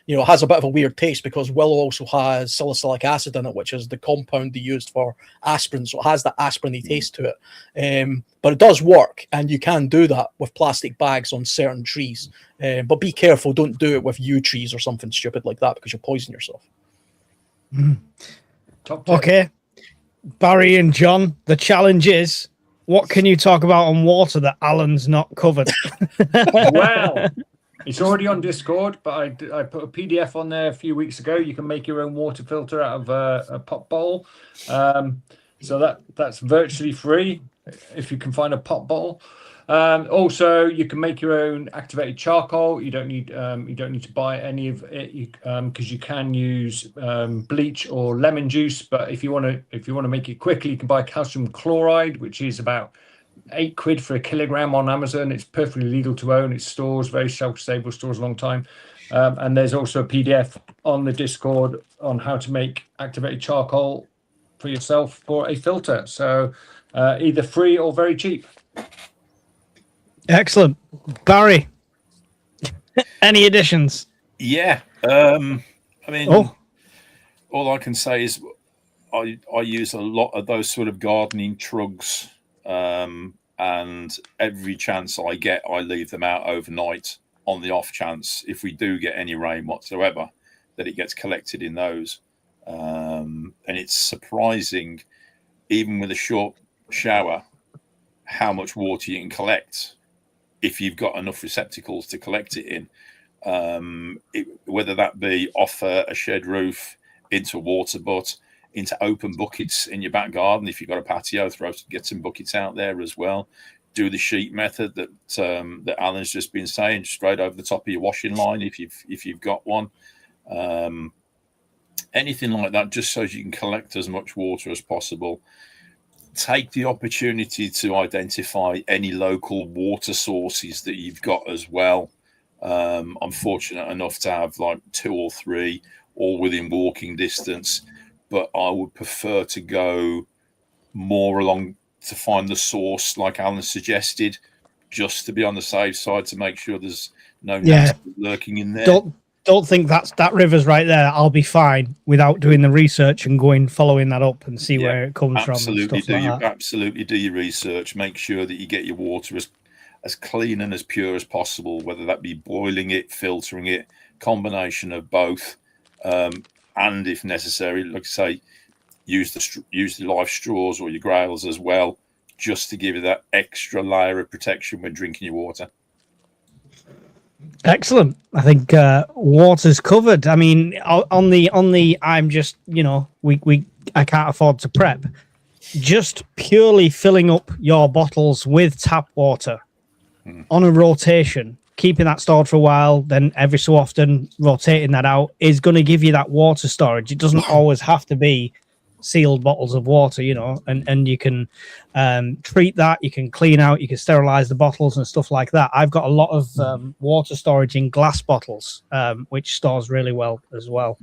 It has a bit of a weird taste because willow also has salicylic acid in it, which is the compound they used for aspirin. So it has that aspirin-y taste to it. But it does work, and you can do that with plastic bags on certain trees. But be careful, don't do it with yew trees or something stupid like that, because you'll poison yourself. Okay. Barry and John, the challenge is, what can you talk about on water that Alan's not covered? Well, It's already on Discord, but I put a PDF on there a few weeks ago. You can make your own water filter out of a pot bowl. So that's virtually free if you can find a pot bowl. Also, you can make your own activated charcoal. You don't need to buy any of it because you can use bleach or lemon juice. But if you want to make it quickly, you can buy calcium chloride, which is about £8 for a kilogram on Amazon. It's perfectly legal to own. It stores very shelf-stable, stores a long time. And there's also a PDF on the Discord on how to make activated charcoal for yourself for a filter. So either free or very cheap. Excellent. Barry, any additions? Yeah. I mean, all I can say is I use a lot of those sort of gardening trugs, and every chance I get, I leave them out overnight on the off chance, if we do get any rain whatsoever, that it gets collected in those. And it's surprising, even with a short shower, how much water you can collect if you've got enough receptacles to collect it in. Whether that be off a shed roof, into a water butt, into open buckets in your back garden. If you've got a patio, get some buckets out there as well. Do the sheet method that Alan's just been saying, straight over the top of your washing line if you've got one. Anything like that, just so you can collect as much water as possible. Take the opportunity to identify any local water sources that you've got as well. I'm fortunate enough to have like 2 or 3 all within walking distance, but I would prefer to go more along to find the source, like Alan suggested, just to be on the safe side, to make sure there's no nasty lurking in there. Don't think that river's right there. I'll be fine without doing the research and following that up and see where it comes from. Absolutely do your research. Make sure that you get your water as clean and as pure as possible, whether that be boiling it, filtering it, combination of both, and if necessary, like I say, use the live straws or your grails as well, just to give you that extra layer of protection when drinking your water. Excellent. I think water's covered. I mean, on the I'm just, I can't afford to prep. Just purely filling up your bottles with tap water on a rotation, keeping that stored for a while, then every so often rotating that out is going to give you that water storage. It doesn't always have to be sealed bottles of water, and you can treat that, you can clean out, you can sterilize the bottles and stuff like that. I've got a lot of water storage in glass bottles, which stores really well as well.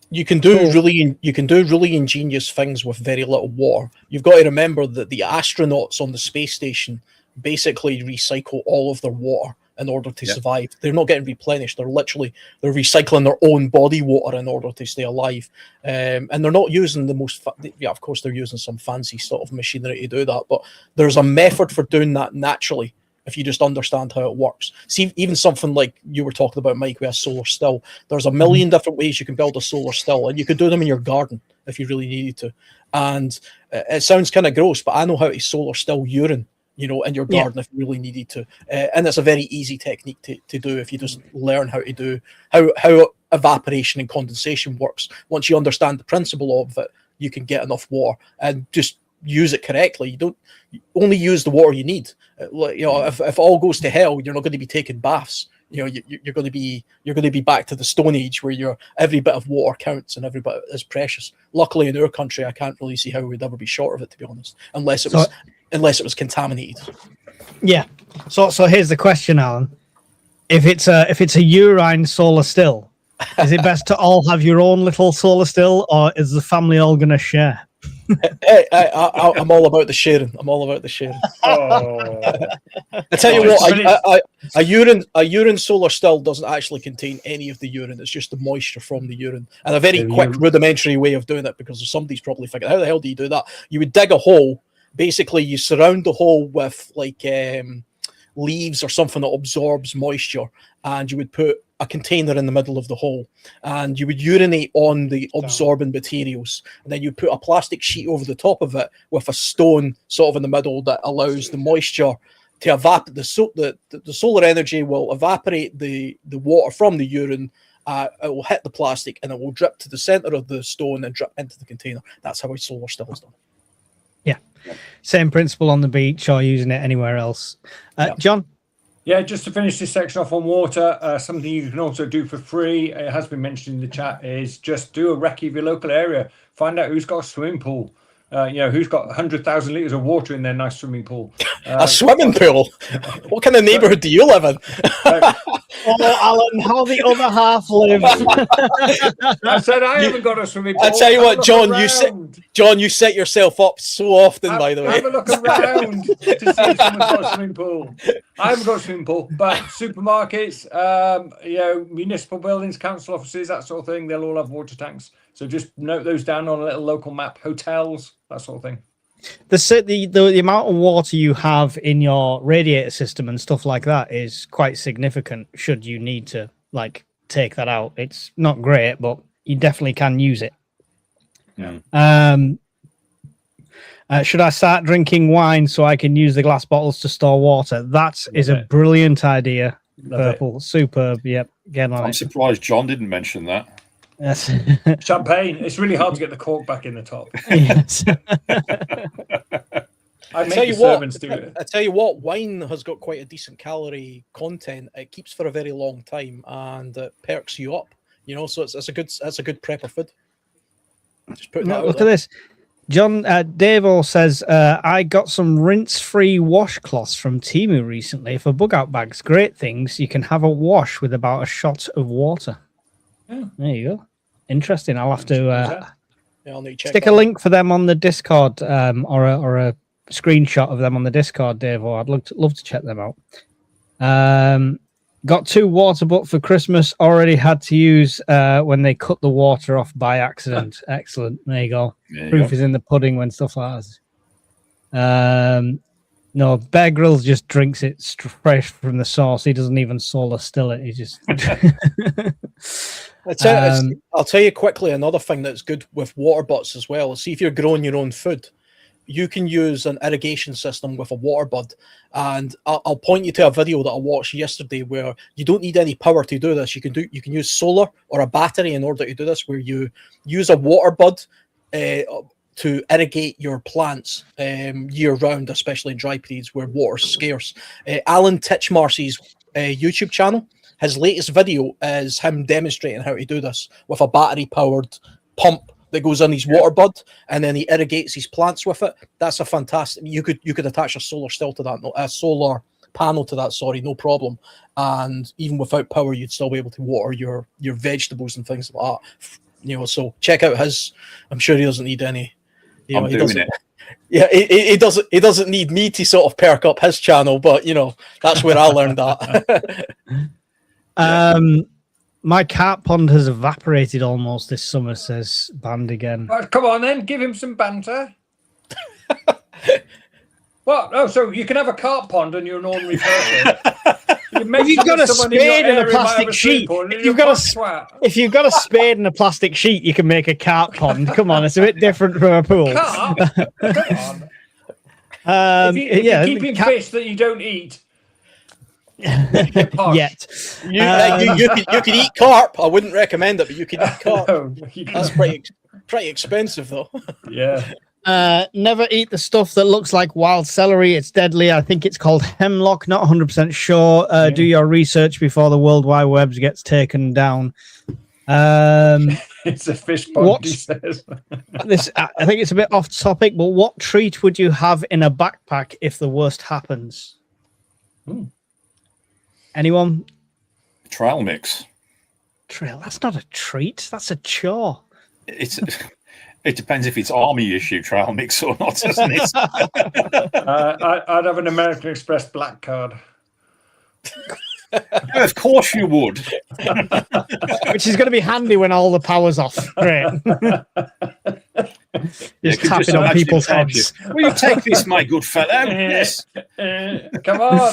You can do really ingenious things with very little water. You've got to remember that the astronauts on the space station basically recycle all of their water in order to survive. They're not getting replenished. They're recycling their own body water in order to stay alive. And they're not using the most, of course they're using some fancy sort of machinery to do that, but there's a method for doing that naturally if you just understand how it works. See, even something like you were talking about, Mike, with a solar still, there's a million different ways you can build a solar still, and you could do them in your garden if you really needed to. And it sounds kind of gross, but I know how to solar still urine, in your garden if you really needed to. And it's a very easy technique to do if you just learn how to do how evaporation and condensation works. Once you understand the principle of it, you can get enough water and just use it correctly. You only use the water you need. If all goes to hell, you're not going to be taking baths. You're going to be back to the Stone Age where every bit of water counts and every bit is precious. Luckily, in our country, I can't really see how we'd ever be short of it, to be honest, unless it was contaminated. Yeah. So here's the question, Alan. If it's a urine solar still, is it best to all have your own little solar still, or is the family all going to share? I'm all about the sharing. I tell you what, a urine solar still doesn't actually contain any of the urine. It's just the moisture from the urine, and a very quick rudimentary way of doing it, because somebody's probably thinking, how the hell do you do that? You would dig a hole. Basically, you surround the hole with leaves or something that absorbs moisture, and you would put a container in the middle of the hole, and you would urinate on the absorbent materials, and then you put a plastic sheet over the top of it with a stone sort of in the middle that allows the moisture to evaporate the solar energy will evaporate the water from the urine. It will hit the plastic and it will drip to the center of the stone and drip into the container. That's how a solar still is done. Yeah, same principle on the beach or using it anywhere else. John? Yeah, just to finish this section off on water, something you can also do for free, it has been mentioned in the chat, is just do a recce of your local area. Find out who's got a swimming pool. Who's got 100,000 litres of water in their nice swimming pool. A swimming pool? What kind of neighbourhood do you live in? Oh, Alan, how the other half lives. I said I haven't got a swimming pool. I tell you what, John, you set yourself up so often, by the way. Have a look around to see if someone's got a swimming pool. I haven't got a swimming pool, but supermarkets, municipal buildings, council offices, that sort of thing, they'll all have water tanks. So just note those down on a little local map. Hotels, that sort of thing. The amount of water you have in your radiator system and stuff like that is quite significant. Should you need to take that out, it's not great, but you definitely can use it. Yeah. Should I start drinking wine so I can use the glass bottles to store water? That is a brilliant idea. Purple, superb. Yep, get on it. I'm surprised John didn't mention that. Yes. Champagne. It's really hard to get the cork back in the top. Yes. I make the servants do it. I tell you what, wine has got quite a decent calorie content. It keeps for a very long time and it perks you up. So it's a good prepper food. Just put that Look at this. John Davo says, I got some rinse-free washcloths from Temu recently for bug out bags. Great things. You can have a wash with about a shot of water. Yeah. There you go. Interesting. I'll have to I'll need to check stick a link for them on the Discord or a screenshot of them on the Discord, Davo. I'd love to check them out. Got 2 water butts for Christmas. Already had to use when they cut the water off by accident. Excellent. There you go. Proof is in the pudding when stuff like that. No, Bear Grylls just drinks it fresh from the source. He doesn't even solar still it. He just. I'll tell you quickly another thing that's good with water butts as well. See if you're growing your own food. You can use an irrigation system with a water bud, and I'll point you to a video that I watched yesterday where you don't need any power to do this. You can use solar or a battery in order to do this, where you use a water bud to irrigate your plants year round, especially in dry periods where water's scarce. Alan Titchmarsh's YouTube channel, his latest video is him demonstrating how to do this with a battery powered pump that goes in his water bud, and then he irrigates his plants with it. That's a fantastic. You could attach a solar panel to that. Sorry, no problem. And even without power, you'd still be able to water your vegetables and things like that. So check out his. I'm sure he doesn't need any. I'm doing it. Yeah, he doesn't need me to sort of perk up his channel, but that's where I learned that. My carp pond has evaporated almost this summer, says Band again. Come on then, give him some banter. What? Oh, so you can have a carp pond and you're an ordinary person. If you've got a spade and a plastic sheet, if you've got a spade and a plastic sheet, you can make a carp pond. Come on, it's a bit different from a pool. Carp? Come on. If you're keeping fish that you don't eat. Yet. You can eat carp. I wouldn't recommend it, but you can eat carp. No, That's pretty expensive, though. Yeah. Never eat the stuff that looks like wild celery. It's deadly. I think it's called hemlock. Not 100% sure. Do your research before the World Wide Web gets taken down. It's a fish pond, he says. I think it's a bit off topic, but what treat would you have in a backpack if the worst happens? Anyone? Trail mix. Trail? That's not a treat. That's a chore. It depends if it's army issue trail mix or not, doesn't it? I'd have an American Express black card. Of course you would. Which is going to be handy when all the power's off. Great. Just tapping on people's heads. Will you take this, my good fellow? Yes. Come on.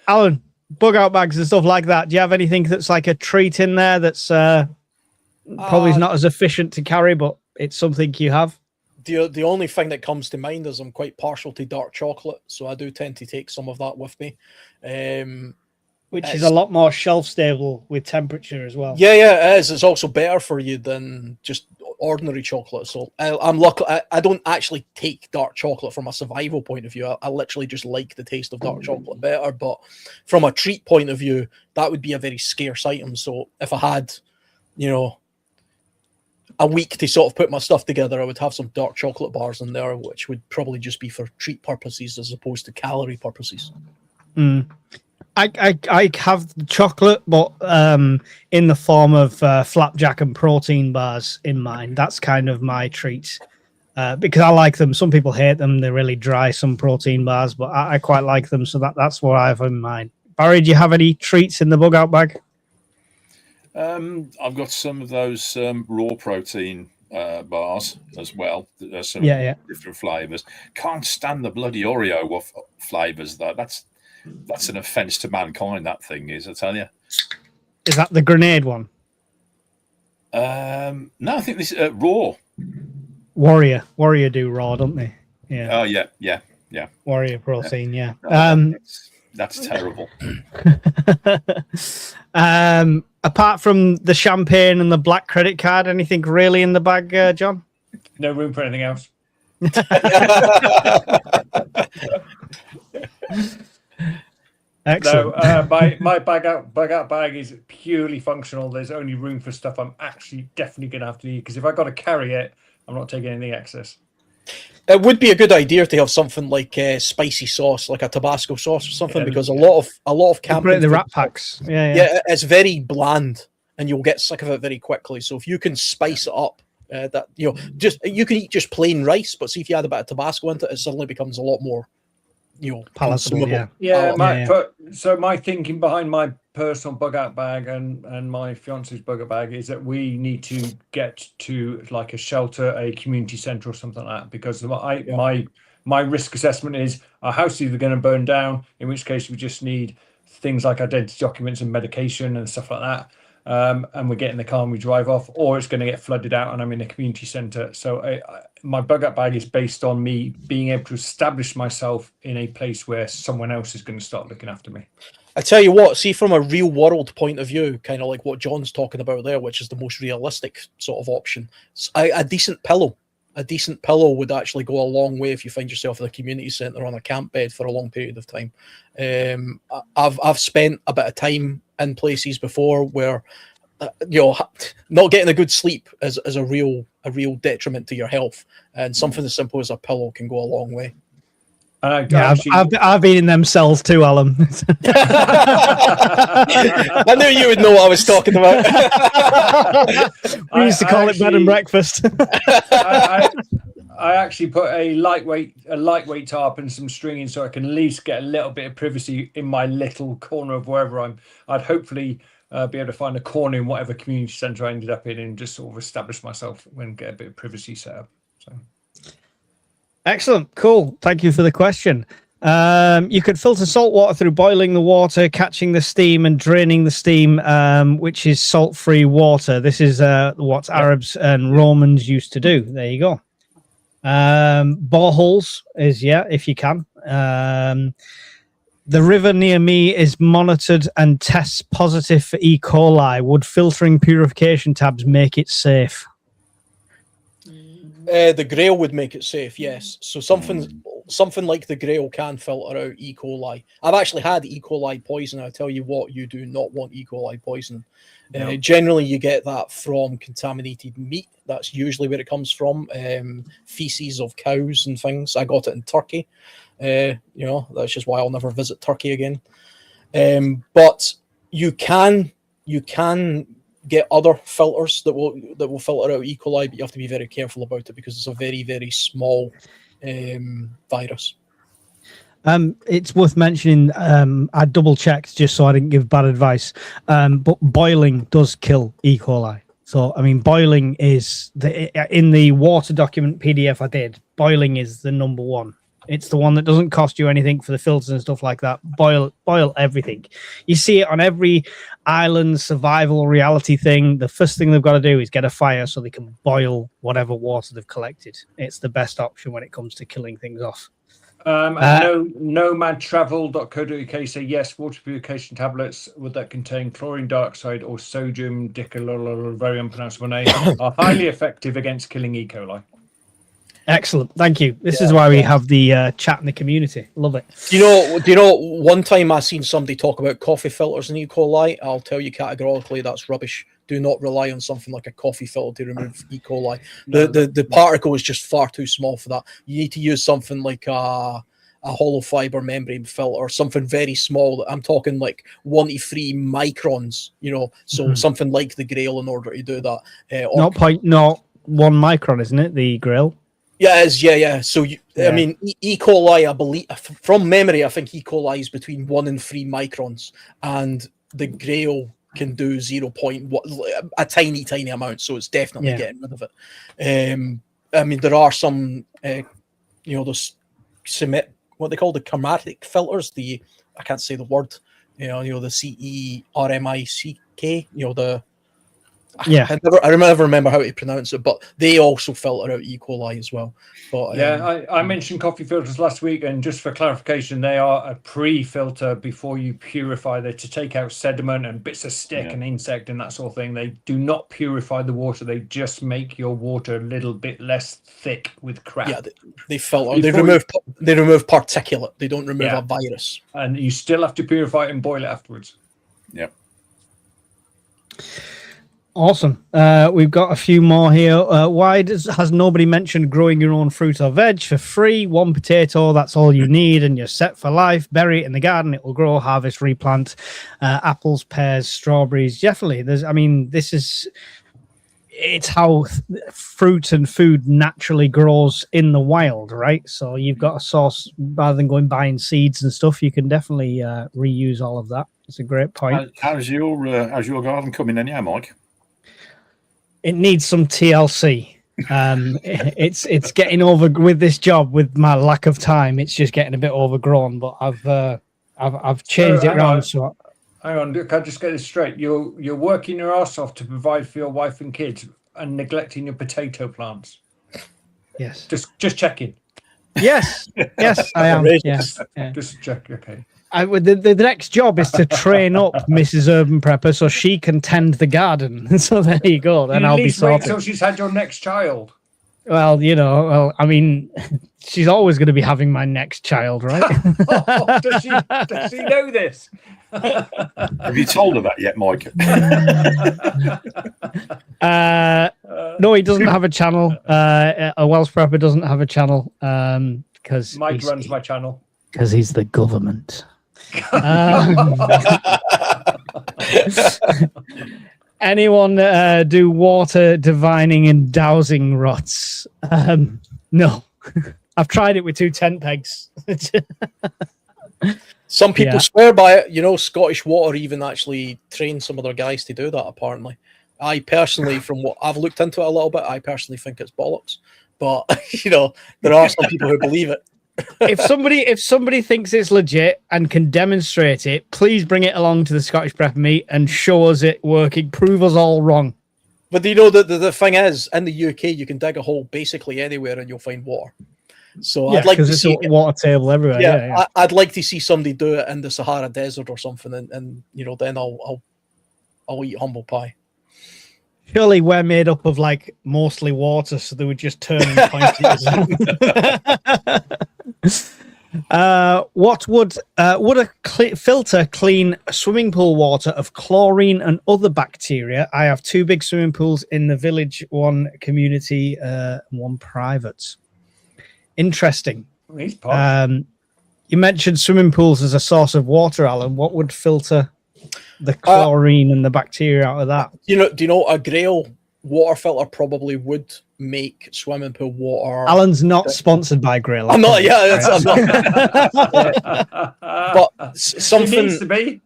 Alan, bug out bags and stuff like that. Do you have anything that's like a treat in there that's probably not as efficient to carry, but it's something you have? The only thing that comes to mind is I'm quite partial to dark chocolate, so I do tend to take some of that with me. Which is a lot more shelf stable with temperature as well. Yeah, it is. It's also better for you than just ordinary chocolate. So I'm lucky. I don't actually take dark chocolate from a survival point of view. I literally just like the taste of dark chocolate better. But from a treat point of view, that would be a very scarce item. So if I had, a week to sort of put my stuff together, I would have some dark chocolate bars in there, which would probably just be for treat purposes as opposed to calorie purposes. I have the chocolate, but in the form of flapjack and protein bars in mind. That's kind of my treat because I like them. Some people hate them; they're really dry. Some protein bars, but I quite like them. So that's what I have in mind. Barry, do you have any treats in the bug out bag? I've got some of those raw protein bars as well. There's some different flavors. Can't stand the bloody Oreo flavors though. That's an offense to mankind. That thing is, I tell you. Is that the grenade one? No, I think this is raw. Warrior do raw, don't they? Yeah. Oh yeah. Warrior protein, yeah. That's terrible. Apart from the champagne and the black credit card, anything really in the bag, John? No room for anything else. Excellent. No, my bug out bag is purely functional. There's only room for stuff I'm actually definitely going to have to eat, because if I got to carry it, I'm not taking anything excess. It would be a good idea to have something like spicy sauce, like a Tabasco sauce or something, because a lot of camping, the Rat Packs, yeah, it's very bland, and you'll get sick of it very quickly. So if you can spice it up, you can eat just plain rice, but see if you add a bit of Tabasco into it, it suddenly becomes a lot more, palatable. So my thinking behind my personal bug out bag and my fiance's bug out bag is that we need to get to like a shelter, a community centre or something like that, because my risk assessment is our house is either going to burn down, in which case we just need things like identity documents and medication and stuff like that, and we get in the car and we drive off, or it's going to get flooded out and I'm in a community centre. So my bug out bag is based on me being able to establish myself in a place where someone else is going to start looking after me. I tell you what, see, from a real world point of view, kind of like what John's talking about there, which is the most realistic sort of option, a decent pillow would actually go a long way if you find yourself in a community centre on a camp bed for a long period of time. I've spent a bit of time in places before where not getting a good sleep is a real detriment to your health, and something as simple as a pillow can go a long way. I've been in them cells too, Alan. I knew you would know what I was talking about. We used to call it bed and breakfast. I actually put a lightweight tarp and some string in, so I can at least get a little bit of privacy in my little corner of wherever I'd hopefully be able to find a corner in whatever community centre I ended up in, and just sort of establish myself and get a bit of privacy set up. So. Excellent. Cool. Thank you for the question. You could filter salt water through boiling the water, catching the steam and draining the steam, which is salt-free water. This is what Arabs and Romans used to do. There you go. Boreholes is, if you can. The river near me is monitored and tests positive for E. coli. Would filtering purification tabs make it safe? The Grail would make it safe, yes. So something like the Grail can filter out E. coli. I've actually had E. coli poison. I'll tell you what, you do not want E. coli poison. No. Generally, you get that from contaminated meat. That's usually where it comes from. Feces of cows and things. I got it in Turkey. That's just why I'll never visit Turkey again. But you can get other filters that will filter out E. coli, but you have to be very careful about it because it's a very, very small virus. It's worth mentioning, I double checked just so I didn't give bad advice, but boiling does kill E. coli. So, I mean, boiling is in the water document PDF I did, boiling is the number one It's the one that doesn't cost you anything for the filters and stuff like that. Boil everything. You see it on every island survival reality thing. The first thing they've got to do is get a fire so they can boil whatever water they've collected. It's the best option when it comes to killing things off. Nomadtravel.co.uk say yes, water purification tablets would that contain chlorine dioxide or sodium very unpronounceable name are highly effective against killing E. coli. Excellent, thank you. This is why we have the chat in the community. Love it. Do you know? One time I seen somebody talk about coffee filters and E. coli. I'll tell you categorically that's rubbish. Do not rely on something like a coffee filter to remove E. coli. The particle is just far too small for that. You need to use something like a hollow fiber membrane filter, something very small. I'm talking like 1 to 3 microns. So something like the Grail in order to do that. Not 1 micron, isn't it? The Grail. Yeah, it is. Yeah. So, I mean, E. coli, I believe, from memory, I think E. coli is between 1 and 3 microns, and the Grail can do 0.1, a tiny amount. So it's definitely getting rid of it. I mean, there are some, those what they call the chromatic filters. I can't say the word. The CERMICK. I never remember how to pronounce it, but they also filter out E. coli as well. But I mentioned coffee filters last week, and just for clarification, they are a pre-filter before you purify. They're to take out sediment and bits of stick and insect and that sort of thing. They do not purify the water. They just make your water a little bit less thick with crap. Yeah, they filter. They remove particulate. They don't remove a virus. And you still have to purify it and boil it afterwards. Yep. Awesome. We've got a few more here. Why has nobody mentioned growing your own fruit or veg for free? 1 potato, that's all you need, and you're set for life. Bury it in the garden, it will grow, harvest, replant. Apples, pears, strawberries. Definitely. It's how fruit and food naturally grows in the wild, right? So you've got a source rather than going buying seeds and stuff. You can definitely reuse all of that. It's a great point. How's your garden coming anyhow, Mike? It needs some TLC. It's getting over with this job with my lack of time. It's just getting a bit overgrown, but I've changed it around. So hang on, can I just get this straight? You're working your ass off to provide for your wife and kids and neglecting your potato plants. Yes. Just checking. Yes, I am. Yes. Yeah. Just check. Okay. The next job is to train up Mrs. Urban Prepper so she can tend the garden. So there you go. Then I'll be sorted. Wait till she's had your next child. Well, I mean, she's always going to be having my next child, right? Does she know this? Have you told her that yet, Mike? No, he doesn't have a channel. A Welsh Prepper doesn't have a channel because Mike runs my channel. Because he's the government. Anyone do water divining and dowsing rods? No. I've tried it with 2 tent pegs. Some people swear by it. Scottish Water even actually train some of their guys to do that, apparently. I personally, from what I've looked into it a little bit, I personally think it's bollocks. But, there are some people who believe it. If somebody thinks it's legit and can demonstrate it, please bring it along to the Scottish Prep Meet and show us it working. Prove us all wrong. But the thing is, in the UK, you can dig a hole basically anywhere and you'll find water. So I'd like to see a water table everywhere. Yeah. I'd like to see somebody do it in the Sahara Desert or something, and then I'll eat humble pie. Surely we're made up of mostly water, so they would just turn and point at us. What would a filter clean swimming pool water of chlorine and other bacteria? I have 2 big swimming pools in the village, 1 community, 1 private. Interesting. You mentioned swimming pools as a source of water, Alan. What would filter the chlorine and the bacteria out of that? Do you know a Grail water filter probably would make swimming pool water? Alan's not sponsored by Grail. I'm not. Yeah, I'm not. But something it needs to be.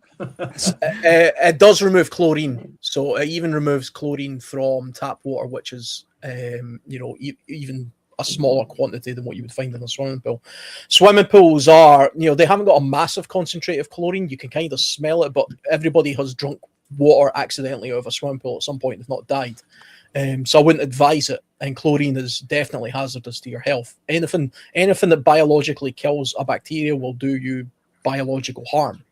It does remove chlorine, so it even removes chlorine from tap water, which is even a smaller quantity than what you would find in a swimming pool. Swimming pools are, they haven't got a massive concentrate of chlorine. You can kind of smell it, but everybody has drunk water accidentally out of a swimming pool at some point, if not died. So I wouldn't advise it. And chlorine is definitely hazardous to your health. Anything that biologically kills a bacteria will do you biological harm.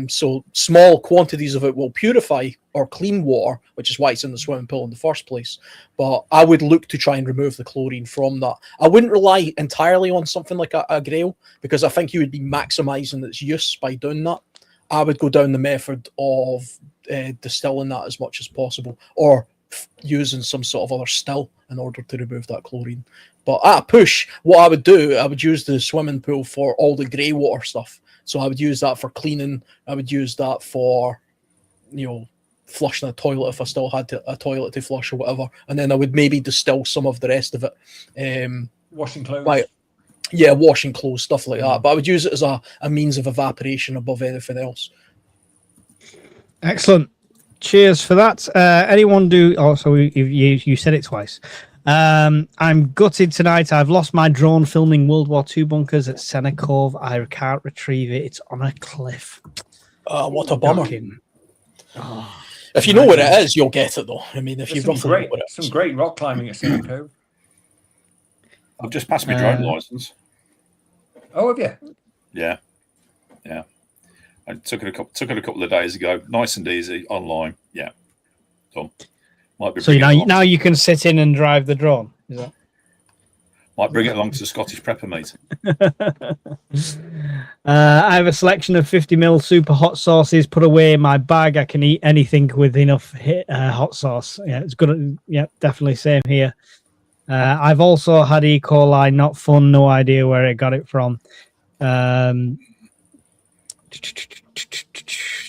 So small quantities of it will purify or clean water, which is why it's in the swimming pool in the first place. But I would look to try and remove the chlorine from that. I wouldn't rely entirely on something like a Grail, because I think you would be maximizing its use by doing that. I would go down the method of distilling that as much as possible, or using some sort of other still in order to remove that chlorine. But at a push, what I would do, I would use the swimming pool for all the grey water stuff. So I would use that for cleaning. I would use that for, flushing a toilet if I still had a toilet to flush or whatever. And then I would maybe distill some of the rest of it. Washing clothes. Washing clothes, stuff like that. But I would use it as a means of evaporation above anything else. Excellent. Cheers for that. Anyone do? Oh, so you said it twice. I'm gutted tonight. I've lost my drone filming World War II bunkers at Senna Cove. I can't retrieve it. It's on a cliff. What a bummer. If you know where it is, you'll get it though. I mean, if you roughly know where it is. Some great rock climbing at Senna Cove. I've just passed my drone license. Oh, have you? Yeah. I took it a couple of days ago. Nice and easy online. Yeah, done. So now you can sit in and drive the drone. Is that? Might bring it along to the Scottish Prepper meet. I have a selection of 50ml super hot sauces put away in my bag. I can eat anything with enough hot sauce. Yeah, it's good. Yeah, definitely same here. I've also had E. coli. Not fun. No idea where I got it from.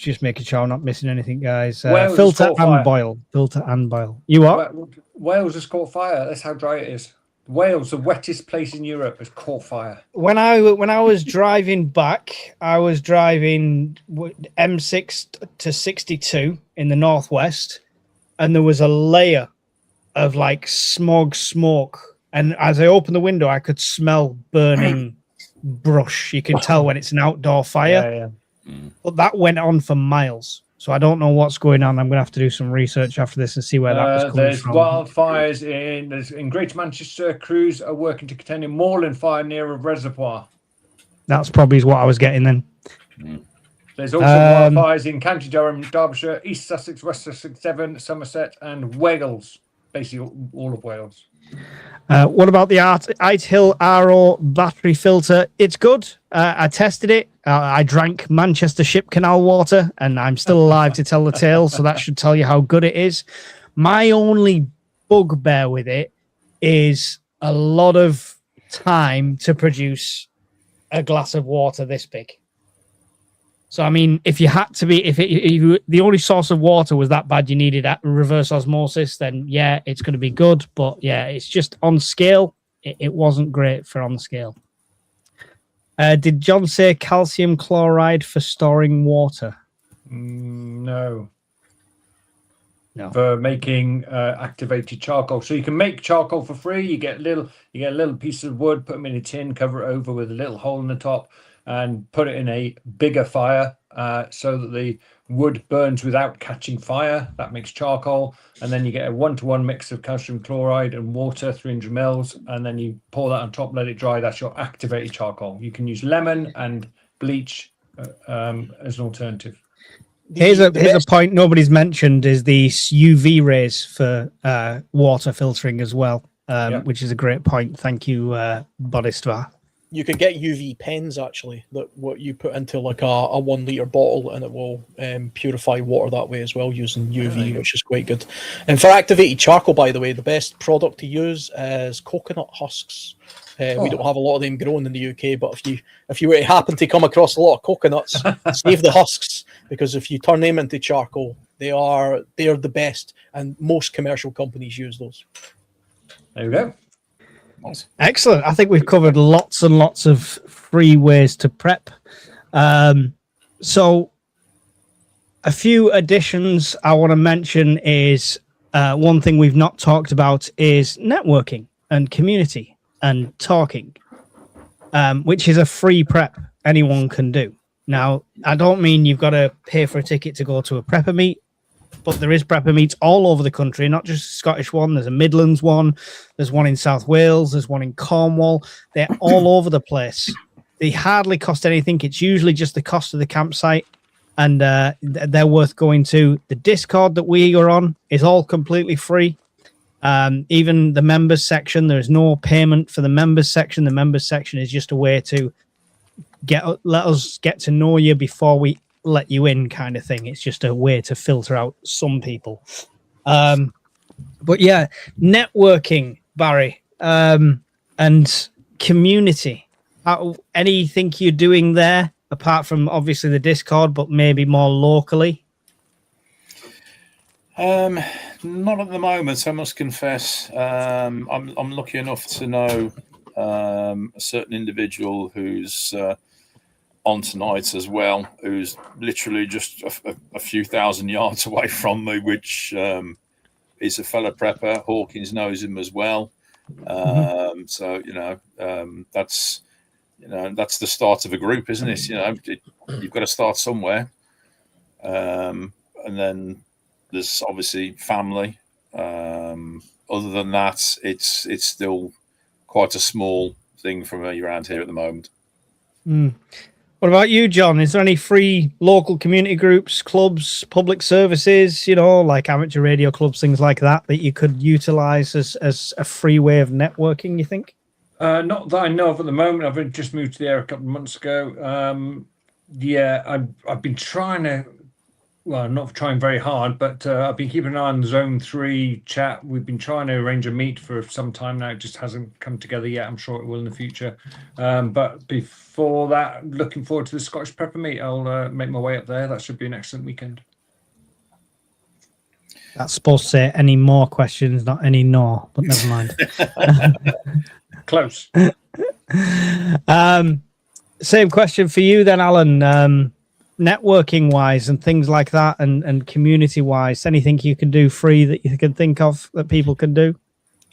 Just making sure I'm not missing anything, guys. Filter and boil. Filter and boil. You what? Wales has caught fire. That's how dry it is. Wales, the wettest place in Europe, has caught fire. When I was driving back, I was driving M6 to 62 in the northwest, and there was a layer of like smoke. And as I opened the window, I could smell burning brush. You can tell when it's an outdoor fire. Yeah. But that went on for miles. So I don't know what's going on. I'm going to have to do some research after this and see where that was coming there's from. Wildfires in Greater Manchester. Crews are working to contain a moorland fire near a reservoir. That's probably what I was getting then. There's also wildfires in County Durham, Derbyshire, East Sussex, West Sussex, Devon, Somerset, and Wales. Basically all of Wales. What about the Ite Hill RO battery filter? It's good. I tested it. I drank Manchester Ship Canal water, and I'm still alive to tell the tale, so that should tell you how good it is. My only bugbear with it is a lot of time to produce a glass of water this big. So, I mean, if the only source of water was that bad, you needed reverse osmosis, then yeah, it's going to be good. But yeah, it's just on scale. It wasn't great for on scale. Did John say calcium chloride for storing water? No. No. For making activated charcoal. So you can make charcoal for free. You get a little piece of wood, put them in a tin, cover it over with a little hole in the top, and put it in a bigger fire so that the wood burns without catching fire. That makes charcoal. And then you get a 1-to-1 mix of calcium chloride and water, 300 mils. And then you pour that on top, let it dry. That's your activated charcoal. You can use lemon and bleach as an alternative. Here's a point nobody's mentioned is the UV rays for water filtering as well, which is a great point. Thank you, Bodhisattva. You can get UV pens actually, that what you put into like a 1 liter bottle, and it will purify water that way as well using UV, which is quite good. And for activated charcoal, by the way, the best product to use is coconut husks. We don't have a lot of them grown in the UK, but if you were to happen to come across a lot of coconuts, save the husks, because if you turn them into charcoal, they are the best, and most commercial companies use those. There we go. Nice. Excellent. I think we've covered lots and lots of free ways to prep. So a few additions I want to mention is one thing we've not talked about is networking. and community and talking, which is a free prep anyone can do. Now, I don't mean you've got to pay for a ticket to go to a prepper meet, but there is prepper meets all over the country, not just a Scottish one. There's a Midlands one. There's one in South Wales. There's one in Cornwall. They're all over the place. They hardly cost anything. It's usually just the cost of the campsite, and they're worth going to. The Discord that we are on is all completely free. Even the members section, there is no payment for the members section. The members section is just a way to let us get to know you before we let you in, kind of thing. It's just a way to filter out some people. But yeah, networking, Barry, and community. Anything you're doing there apart from obviously the Discord, but maybe more locally? Not at the moment, I must confess. I'm lucky enough to know a certain individual who's on tonight as well, who's literally just a few thousand yards away from me, which is a fellow prepper. Hawkins knows him as well. So that's the start of a group, isn't it? You've got to start somewhere, and then there's obviously family. Other than that, it's still quite a small thing for me around here at the moment. What about you, John? Is there any free local community groups, clubs, public services, like amateur radio clubs, things like that you could utilize as a free way of networking, you think? Not that I know of at the moment. I've just moved to the area a couple of months ago. I've been trying to, well, not trying very hard, but I've been keeping an eye on the Zone 3 chat. We've been trying to arrange a meet for some time now. It just hasn't come together yet. I'm sure it will in the future. But before that, looking forward to the Scottish Prepper meet. I'll make my way up there. That should be an excellent weekend. That's supposed to say any more questions, not any no, but never mind. Close. Same question for you then, Alan. Networking wise and things like that, and community wise, anything you can do free that you can think of that people can do?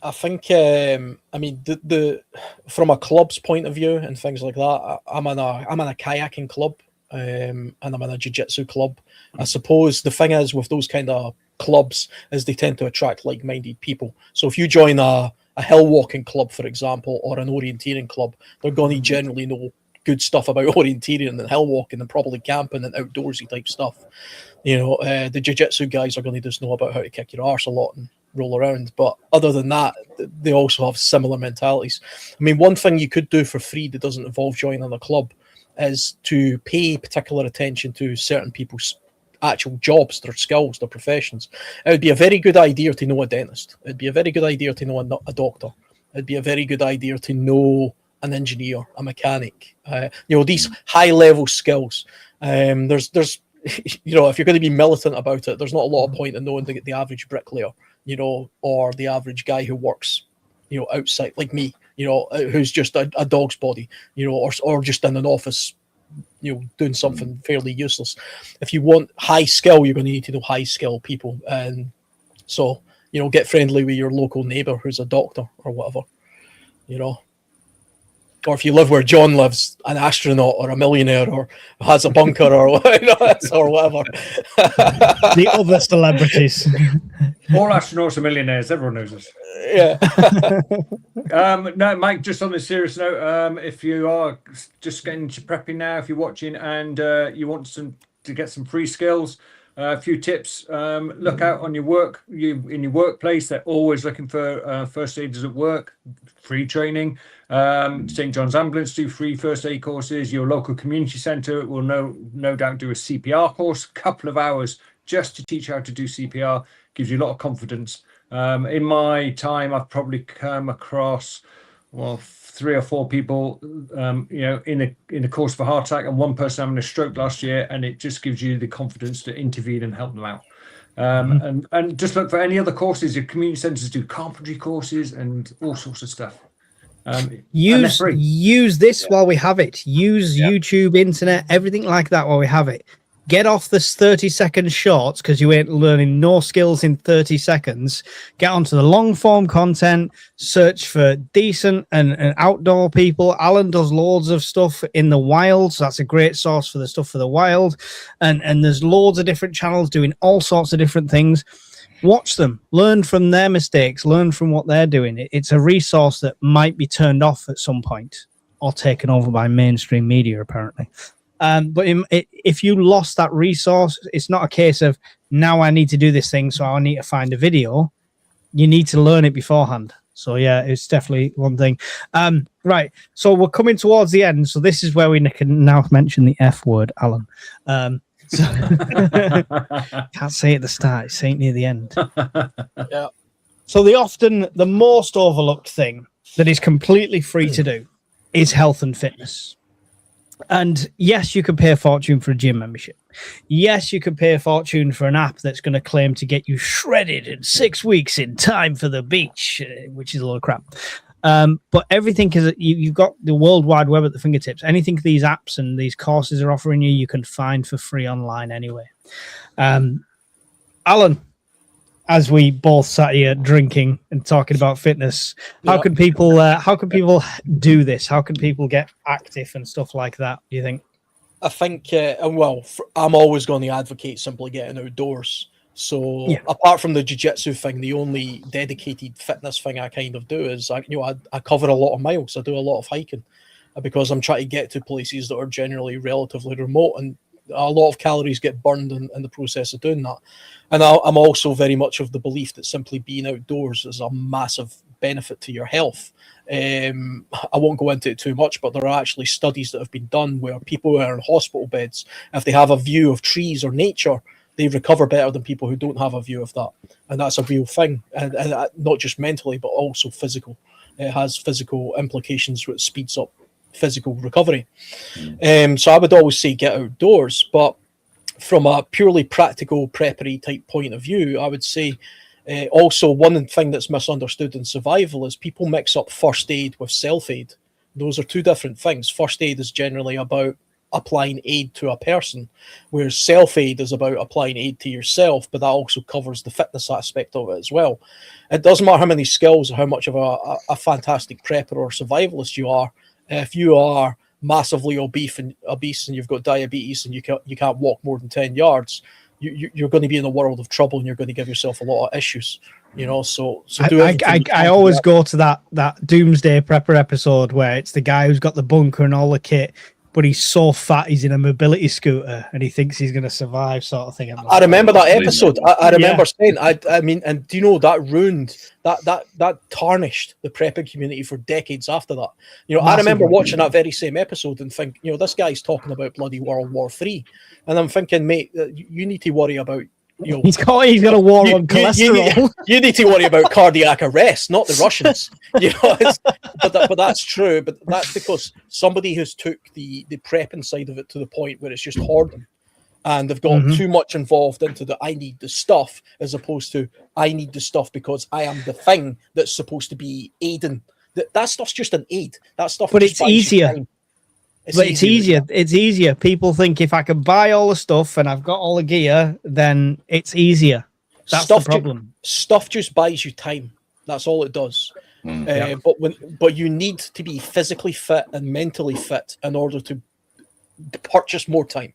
I think, the from a club's point of view and things like that, I'm in a kayaking club, and I'm in a jiu-jitsu club. I suppose the thing is with those kind of clubs is they tend to attract like-minded people. So if you join a hill walking club, for example, or an orienteering club, they're going to generally know good stuff about orienteering and hill walking and probably camping and outdoorsy type stuff. The jiu-jitsu guys are going to just know about how to kick your arse a lot and roll around. But other than that, they also have similar mentalities. I mean, one thing you could do for free that doesn't involve joining a club is to pay particular attention to certain people's actual jobs, their skills, their professions. It would be a very good idea to know a dentist. It'd be a very good idea to know a doctor. It'd be a very good idea to know an engineer, a mechanic, these high level skills. There's if you're going to be militant about it, there's not a lot of point in knowing the average bricklayer, or the average guy who works, outside like me, who's just a dog's body, or just in an office, doing something fairly useless. If you want high skill, you're going to need to know high skill people. And so, get friendly with your local neighbor who's a doctor or whatever, or if you live where John lives, an astronaut or a millionaire or has a bunker or whatever. The other celebrities. All astronauts are millionaires. Everyone knows this. Yeah. No, Mike, just on the serious note, if you are just getting into prepping now, if you're watching and you want to get some free skills, a few tips. Look out on in your workplace. They're always looking for first aiders at work, free training. St. John's Ambulance do free first aid courses. Your local community centre will no doubt do a CPR course, a couple of hours just to teach how to do CPR. Gives you a lot of confidence. In my time, I've probably come across 3 or 4 people, in the course of a heart attack, and one person having a stroke last year, and it just gives you the confidence to intervene and help them out. And just look for any other courses. Your community centres do carpentry courses and all sorts of stuff. Use this while we have it. Use YouTube, internet, everything like that while we have it. Get off this 30-second shorts because you ain't learning no skills in 30 seconds. Get onto the long form content. Search for decent and outdoor people. Alan does loads of stuff in the wild, so that's a great source for the stuff for the wild. And there's loads of different channels doing all sorts of different things. Watch them. Learn from their mistakes. Learn from what they're doing. It's a resource that might be turned off at some point or taken over by mainstream media, apparently. But if you lost that resource, it's not a case of now I need to do this thing, so I need to find a video. You need to learn it beforehand. So yeah, it's definitely one thing. Right. So we're coming towards the end. So this is where we can now mention the F word, Alan. So can't say it at the start. It's saying near the end. Yeah. So the most overlooked thing that is completely free to do is health and fitness. And yes, you can pay a fortune for a gym membership. Yes, you can pay a fortune for an app that's going to claim to get you shredded in 6 weeks in time for the beach, which is a lot of crap. But everything is you've got the World Wide Web at the fingertips. Anything these apps and these courses are offering you, you can find for free online anyway. Alan, as we both sat here drinking and talking about fitness, how can people do this? How can people get active and stuff like that, do you think? I think, I'm always going to advocate simply getting outdoors. So apart from the jiu-jitsu thing, the only dedicated fitness thing I kind of do is I cover a lot of miles. I do a lot of hiking because I'm trying to get to places that are generally relatively remote, and a lot of calories get burned in the process of doing that. And I'm also very much of the belief that simply being outdoors is a massive benefit to your health. I won't go into it too much, but there are actually studies that have been done where people who are in hospital beds, if they have a view of trees or nature, they recover better than people who don't have a view of that. And that's a real thing. And not just mentally, but also physical. It has physical implications which speeds up physical recovery. So I would always say get outdoors, but from a purely practical preppery type point of view, I would say also one thing that's misunderstood in survival is people mix up first aid with self-aid. Those are two different things. First aid is generally about applying aid to a person, whereas self-aid is about applying aid to yourself, but that also covers the fitness aspect of it as well. It doesn't matter how many skills or how much of a fantastic prepper or survivalist you are. If you are massively obese and you've got diabetes and you can't walk more than 10 yards, you're going to be in a world of trouble and you're going to give yourself a lot of issues. So do I always go to that Doomsday Prepper episode where it's the guy who's got the bunker and all the kit, but he's so fat he's in a mobility scooter and he thinks he's going to survive, sort of thing. I remember that episode. I remember saying, I mean, and do you know that ruined that tarnished the prepping community for decades after that? I remember watching that very same episode and think, this guy's talking about bloody World War III, and I'm thinking, mate, you need to worry about. He's got a war on cholesterol. You need to worry about cardiac arrest, not the Russians. But that's true. But that's because somebody has took the prepping side of it to the point where it's just hoarding, and they've got too much involved into the I need the stuff as opposed to I need the stuff because I am the thing that's supposed to be aiding. That stuff's just an aid. That stuff, but it's easier. It's easier. It's easier. People think if I can buy all the stuff and I've got all the gear, then it's easier. That's the problem. Stuff just buys you time. That's all it does. But you need to be physically fit and mentally fit in order to purchase more time.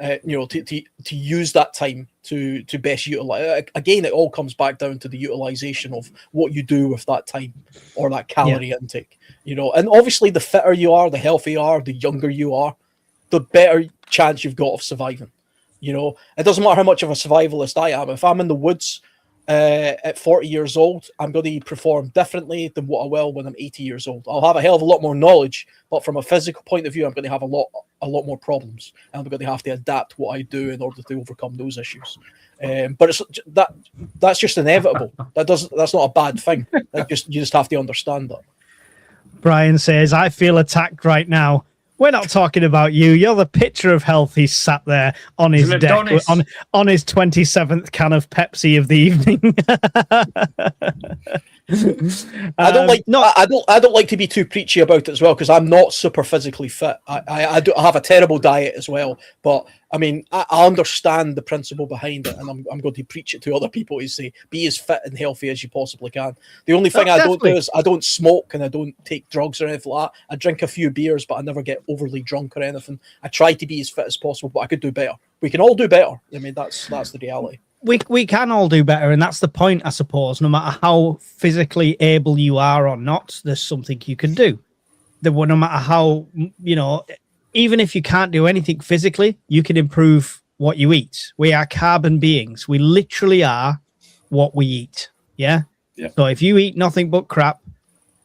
To use that time to best utilize. Again, it all comes back down to the utilization of what you do with that time or that calorie intake. And obviously the fitter you are, the healthier you are, the younger you are, the better chance you've got of surviving. It doesn't matter how much of a survivalist I am. If I'm in the woods at 40 years old, I'm going to perform differently than what I will when I'm 80 years old. I'll have a hell of a lot more knowledge, but from a physical point of view, I'm going to have a lot more problems, and I'm going to have to adapt what I do in order to overcome those issues. But that's just inevitable. That's not a bad thing. You just have to understand that. Brian says, I feel attacked right now. We're not talking about you. You're the picture of health. He's sat there on his deck on his 27th can of Pepsi of the evening. I don't like no. I don't like to be too preachy about it as well, because I'm not super physically fit. I have a terrible diet as well, but I mean I understand the principle behind it, and I'm going to preach it to other people to say be as fit and healthy as you possibly can. The only thing I don't do is I don't smoke and I don't take drugs or anything like that. I drink a few beers, but I never get overly drunk or anything. I try to be as fit as possible, but I could do better. We can all do better. I mean that's the reality. We can all do better, and that's the point, I suppose. No matter how physically able you are or not, there's something you can do. No matter how, even if you can't do anything physically, you can improve what you eat. We are carbon beings. We literally are what we eat. Yeah. So if you eat nothing but crap,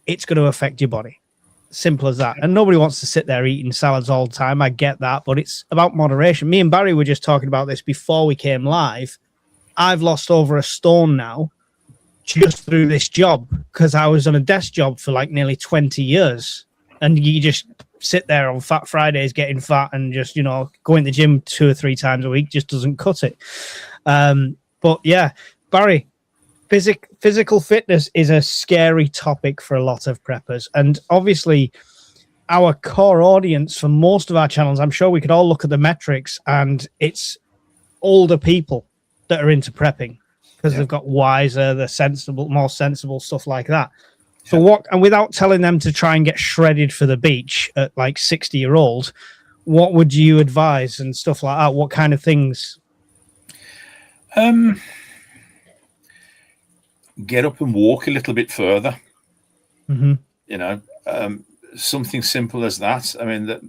it's going to affect your body. Simple as that. And nobody wants to sit there eating salads all the time. I get that, but it's about moderation. Me and Barry were just talking about this before we came live. I've lost over a stone now just through this job, because I was on a desk job for like nearly 20 years. And you just sit there on Fat Fridays getting fat and just, going to the gym 2 or 3 times a week just doesn't cut it. But yeah, Barry, physical fitness is a scary topic for a lot of preppers. And obviously our core audience for most of our channels, I'm sure we could all look at the metrics, and it's older people that are into prepping because they've got wiser, they're sensible, more sensible stuff like that. So what, and without telling them to try and get shredded for the beach at like 60-year-old, what would you advise and stuff like that? What kind of things? Get up and walk a little bit further. Mm-hmm. Something simple as that. I mean, the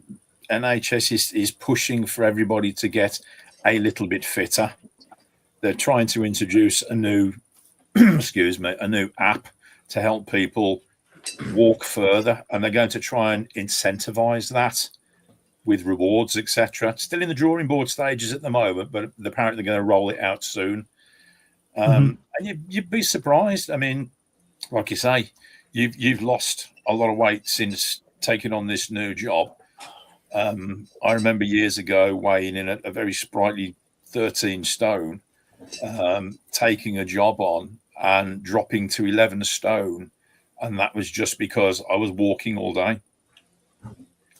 NHS is pushing for everybody to get a little bit fitter. They're trying to introduce a new, a new app to help people walk further, and they're going to try and incentivize that with rewards, etc. Still in the drawing board stages at the moment, but apparently they're going to roll it out soon. And you'd be surprised. I mean, like you say, you've lost a lot of weight since taking on this new job. I remember years ago weighing in at a very sprightly 13 stone, taking a job on and dropping to 11 stone, and that was just because I was walking all day.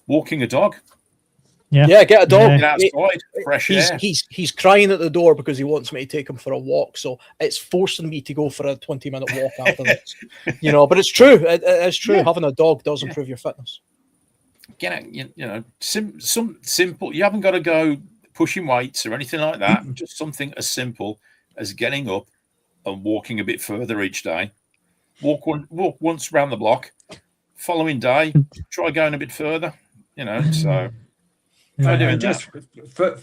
Walking a dog. Yeah, get a dog. Get outside, fresh air. He's crying at the door because he wants me to take him for a walk. So it's forcing me to go for a 20-minute walk after this. But it's true. It's true. Yeah. Having a dog does improve your fitness. Some simple. You haven't got to go pushing weights or anything like that. Just something as simple as getting up and walking a bit further each day. Walk once around the block. Following day, try going a bit further. So. Just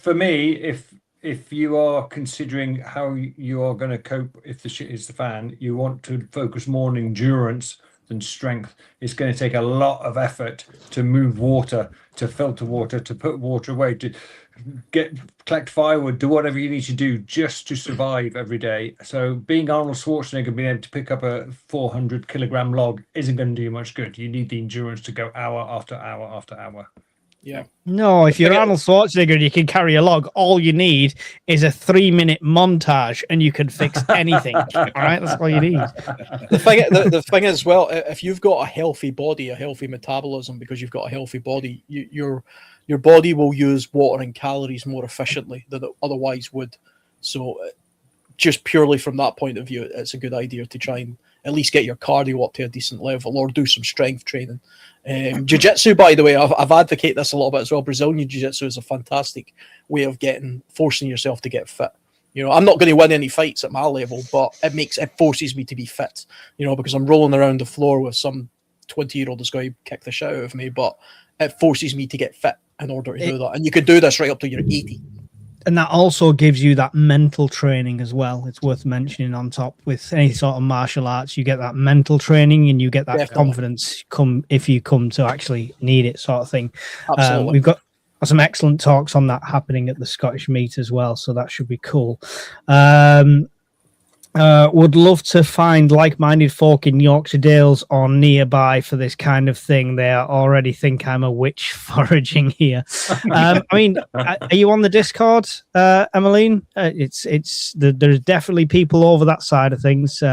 for me, if you are considering how you are going to cope if the shit hits the fan, you want to focus more on endurance than strength. It's going to take a lot of effort to move water, to filter water, to put water away, to collect firewood, do whatever you need to do just to survive every day. So being Arnold Schwarzenegger, being able to pick up a 400-kilogram log isn't going to do you much good. You need the endurance to go hour after hour after hour. Yeah. No, if you're Arnold Schwarzenegger and you can carry a log, all you need is a 3-minute montage and you can fix anything. All right, that's all you need. The thing is, well, if you've got a healthy body, a healthy metabolism, because you've got a healthy body, your body will use water and calories more efficiently than it otherwise would. So just purely from that point of view, it's a good idea to try and at least get your cardio up to a decent level, or do some strength training. Jiu-jitsu, by the way, I've advocated this a little bit as well. Brazilian jiu-jitsu is a fantastic way of forcing yourself to get fit. I'm not going to win any fights at my level, but it forces me to be fit, because I'm rolling around the floor with some 20-year-old that's going to kick the shit out of me, but it forces me to get fit in order to do that. And you could do this right up to your 80. And that also gives you that mental training as well. It's worth mentioning on top with any sort of martial arts. You get that mental training and you get that confidence if you come to actually need it, sort of thing. Absolutely. We've got some excellent talks on that happening at the Scottish Meet as well. So that should be cool. Would love to find like-minded folk in Yorkshire Dales or nearby for this kind of thing. They already think I'm a witch foraging here. Are you on the Discord, Emmeline? There's definitely people over that side of things.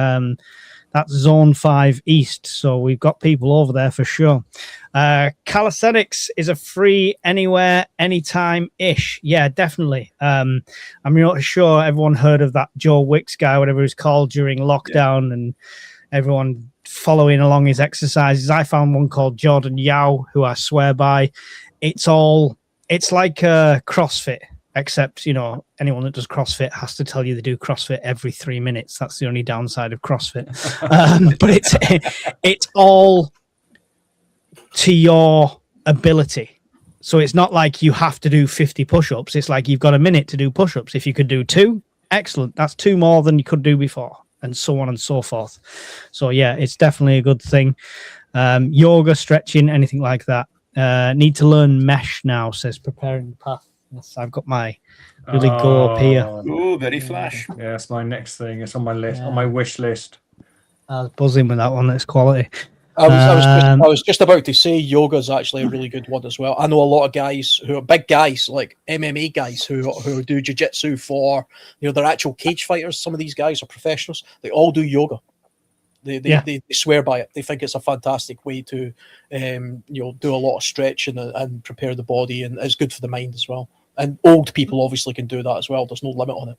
That's Zone 5 East. So we've got people over there for sure. Calisthenics is a free anywhere, anytime-ish. Yeah, definitely. I'm not sure everyone heard of that Joe Wicks guy, whatever he's called, during lockdown, and everyone following along his exercises. I found one called Jordan Yao, who I swear by. It's like CrossFit, except, you know, anyone that does CrossFit has to tell you they do CrossFit every 3 minutes. That's the only downside of CrossFit. But it's all to your ability. So it's not like you have to do 50 push-ups. It's like you've got a minute to do push-ups. If you could do 2, excellent. That's 2 more than you could do before, and so on and so forth. So yeah, it's definitely a good thing. Yoga, stretching, anything like that. Need to learn mesh now, says Preparing the Path. Yes, I've got my really go up here. Oh, very flash. Yeah, that's my next thing. It's on my list, on my wish list. I was buzzing with that one. That's quality. I was just about to say yoga is actually a really good one as well. I know a lot of guys who are big guys, like MMA guys who do jiu-jitsu for, you know, they're actual cage fighters. Some of these guys are professionals. They all do yoga. They swear by it. They think it's a fantastic way to, you know, do a lot of stretching and prepare the body, and it's good for the mind as well. And old people obviously can do that as well. There's no limit on it.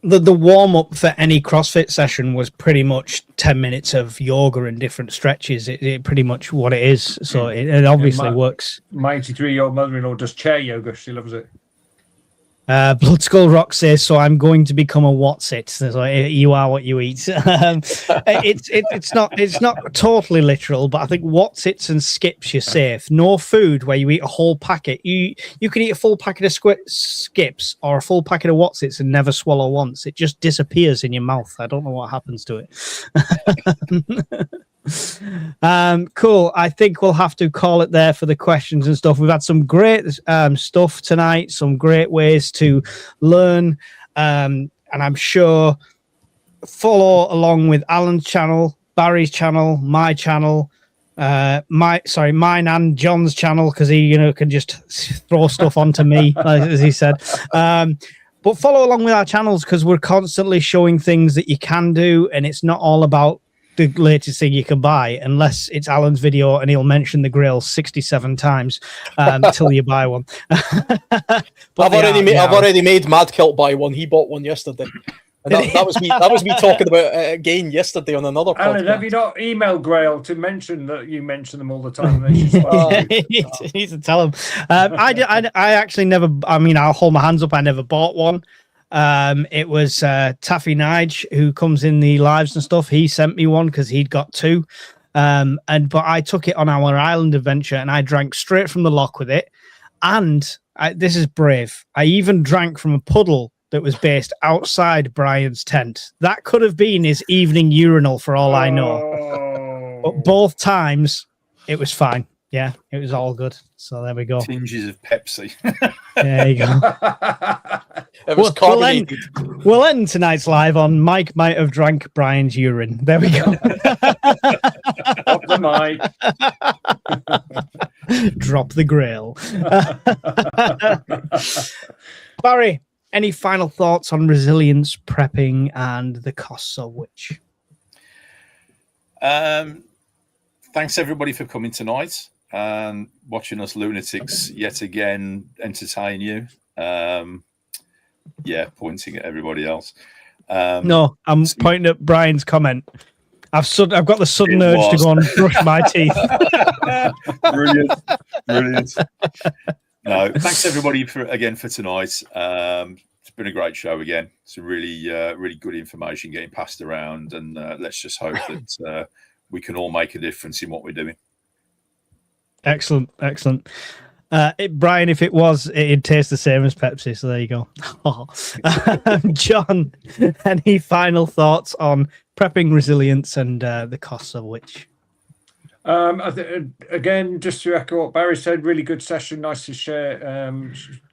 The warm up for any CrossFit session was pretty much 10 minutes of yoga and different stretches. It pretty much what it is. So it obviously works. My 83-year-old mother-in-law does chair yoga. She loves it. Blood Skull Rock says, so I'm going to become a Whatsit. So like, you are what you eat. It's not totally literal, but I think Whatsits and skips you're safe. No food where you eat a whole packet. You can eat a full packet of skips or a full packet of Whatsits and never swallow once. It just disappears in your mouth. I don't know what happens to it. Cool. I think we'll have to call it there for the questions and stuff. We've had some great stuff tonight, some great ways to learn, and I'm sure follow along with Alan's channel, Barry's channel, my channel, mine and John's channel, because he, you know, can just throw stuff onto me, as he said. But follow along with our channels, because we're constantly showing things that you can do, and it's not all about the latest thing you can buy, unless it's Alan's video and he'll mention the grill 67 times until you buy one. I've already made Mad Kilt buy one. He bought one yesterday. And that was me. That was me talking about it again yesterday on another podcast. Alan, have you not emailed Grail to mention that you mention them all the time? You need to tell him. I actually never. I mean, I'll hold my hands up. I never bought one. It was Taffy Nige, who comes in the lives and stuff. He sent me one because he'd got 2. But I took it on our island adventure and I drank straight from the lock with it. And this is brave. I even drank from a puddle that was based outside Brian's tent. That could have been his evening urinal for all I know. But both times it was fine. Yeah, it was all good. So there we go. Tinges of Pepsi. There you go. It was carbonated. We'll end tonight's live on Mike might have drank Brian's urine. There we go. Off the mic. Drop the grill. Barry, any final thoughts on resilience, prepping, and the costs of which? Thanks everybody for coming tonight and watching us lunatics yet again entertain you. Pointing at everybody else. No, I'm pointing at Brian's comment. I've got the sudden urge to go and brush my teeth. Brilliant. No, thanks everybody for tonight. It's been a great show again. It's a really good information getting passed around, and let's just hope that we can all make a difference in what we're doing. Excellent. Brian, if it was, it'd taste the same as Pepsi. So there you go. John, any final thoughts on prepping, resilience, and the costs of which? Again, just to echo what Barry said, really good session. Nice to share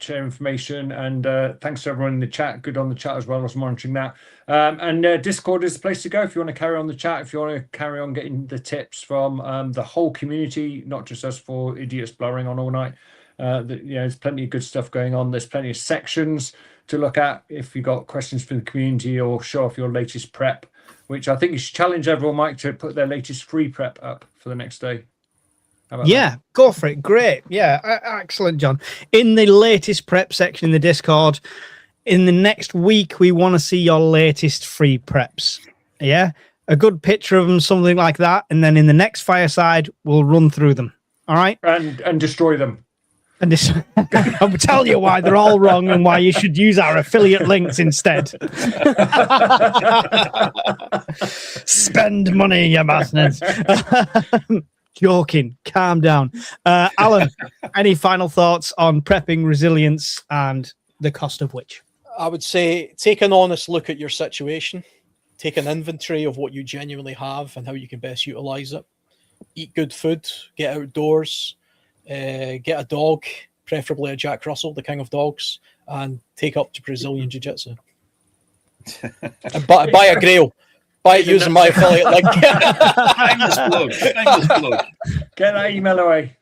information, and thanks to everyone in the chat. Good on the chat as well. I was monitoring that. And Discord is the place to go if you want to carry on the chat, if you want to carry on getting the tips from the whole community, not just us four idiots blurring on all night. There's plenty of good stuff going on. There's plenty of sections to look at if you've got questions for the community or show off your latest prep. which I think you should challenge everyone, Mike, to put their latest free prep up for the next day. How about Yeah, go for it. Great. Yeah, excellent, John. In the latest prep section in the Discord, in the next week, we want to see your latest free preps. Yeah, a good picture of them, something like that. And then in the next fireside, we'll run through them. All right. And destroy them. And this, I'll tell you why they're all wrong and why you should use our affiliate links instead. Spend money, you bastards. Joking. Calm down. Alan, any final thoughts on prepping, resilience, and the cost of which? I would say take an honest look at your situation. Take an inventory of what you genuinely have and how you can best utilize it. Eat good food. Get outdoors. Get a dog, preferably a Jack Russell, the king of dogs, and take up to Brazilian Jiu-Jitsu. And buy a Grail. Buy it using my affiliate link. Shameless plug. Shameless plug. Get that email away.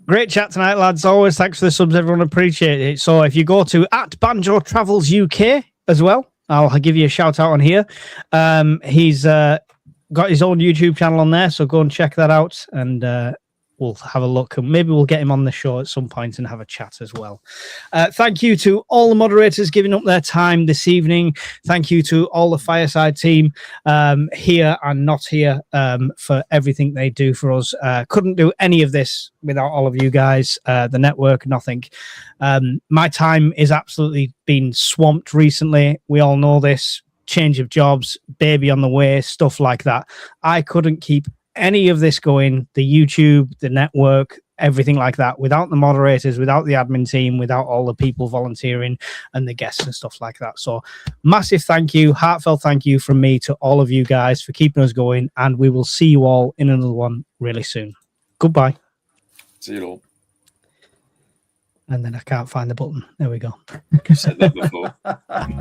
Great chat tonight, lads. Always thanks for the subs, everyone. Appreciate it. So if you go to @Banjo Travels UK as well, I'll give you a shout out on here. He's got his own YouTube channel on there, so go and check that out, and we'll have a look, and maybe we'll get him on the show at some point and have a chat as well. Thank you to all the moderators giving up their time this evening. Thank you to all the Fireside team here and not here for everything they do for us. Couldn't do any of this without all of you guys, the network, nothing. My time is absolutely been swamped recently. We all know this. Change of jobs, baby on the way, stuff like that. I couldn't keep any of this going, the YouTube, the network, everything like that, without the moderators, without the admin team, without all the people volunteering and the guests and stuff like that. So massive thank you, heartfelt thank you from me to all of you guys for keeping us going, and we will see you all in another one really soon. Goodbye. See you all. And then I can't find the button. There we go. I've said that before.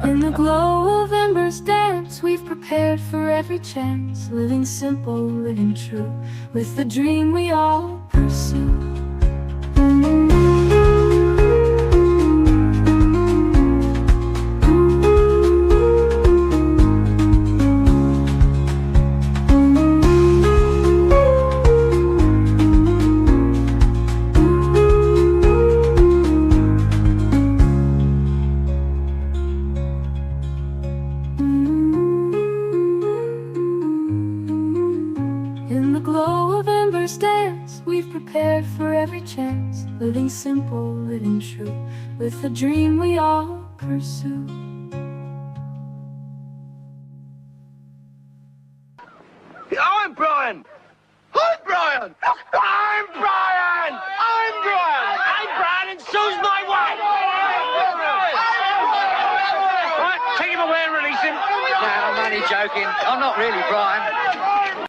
In the glow of embers dance, we've prepared for every chance, living simple, living true, with the dream we all pursue. Prepared for every chance, living simple, living true, with the dream we all pursue. I'm Brian! I'm Brian! I'm Brian! I'm Brian! I'm Brian, and so's my wife! Right, take him away and release him. No, I'm only joking. I'm not really Brian.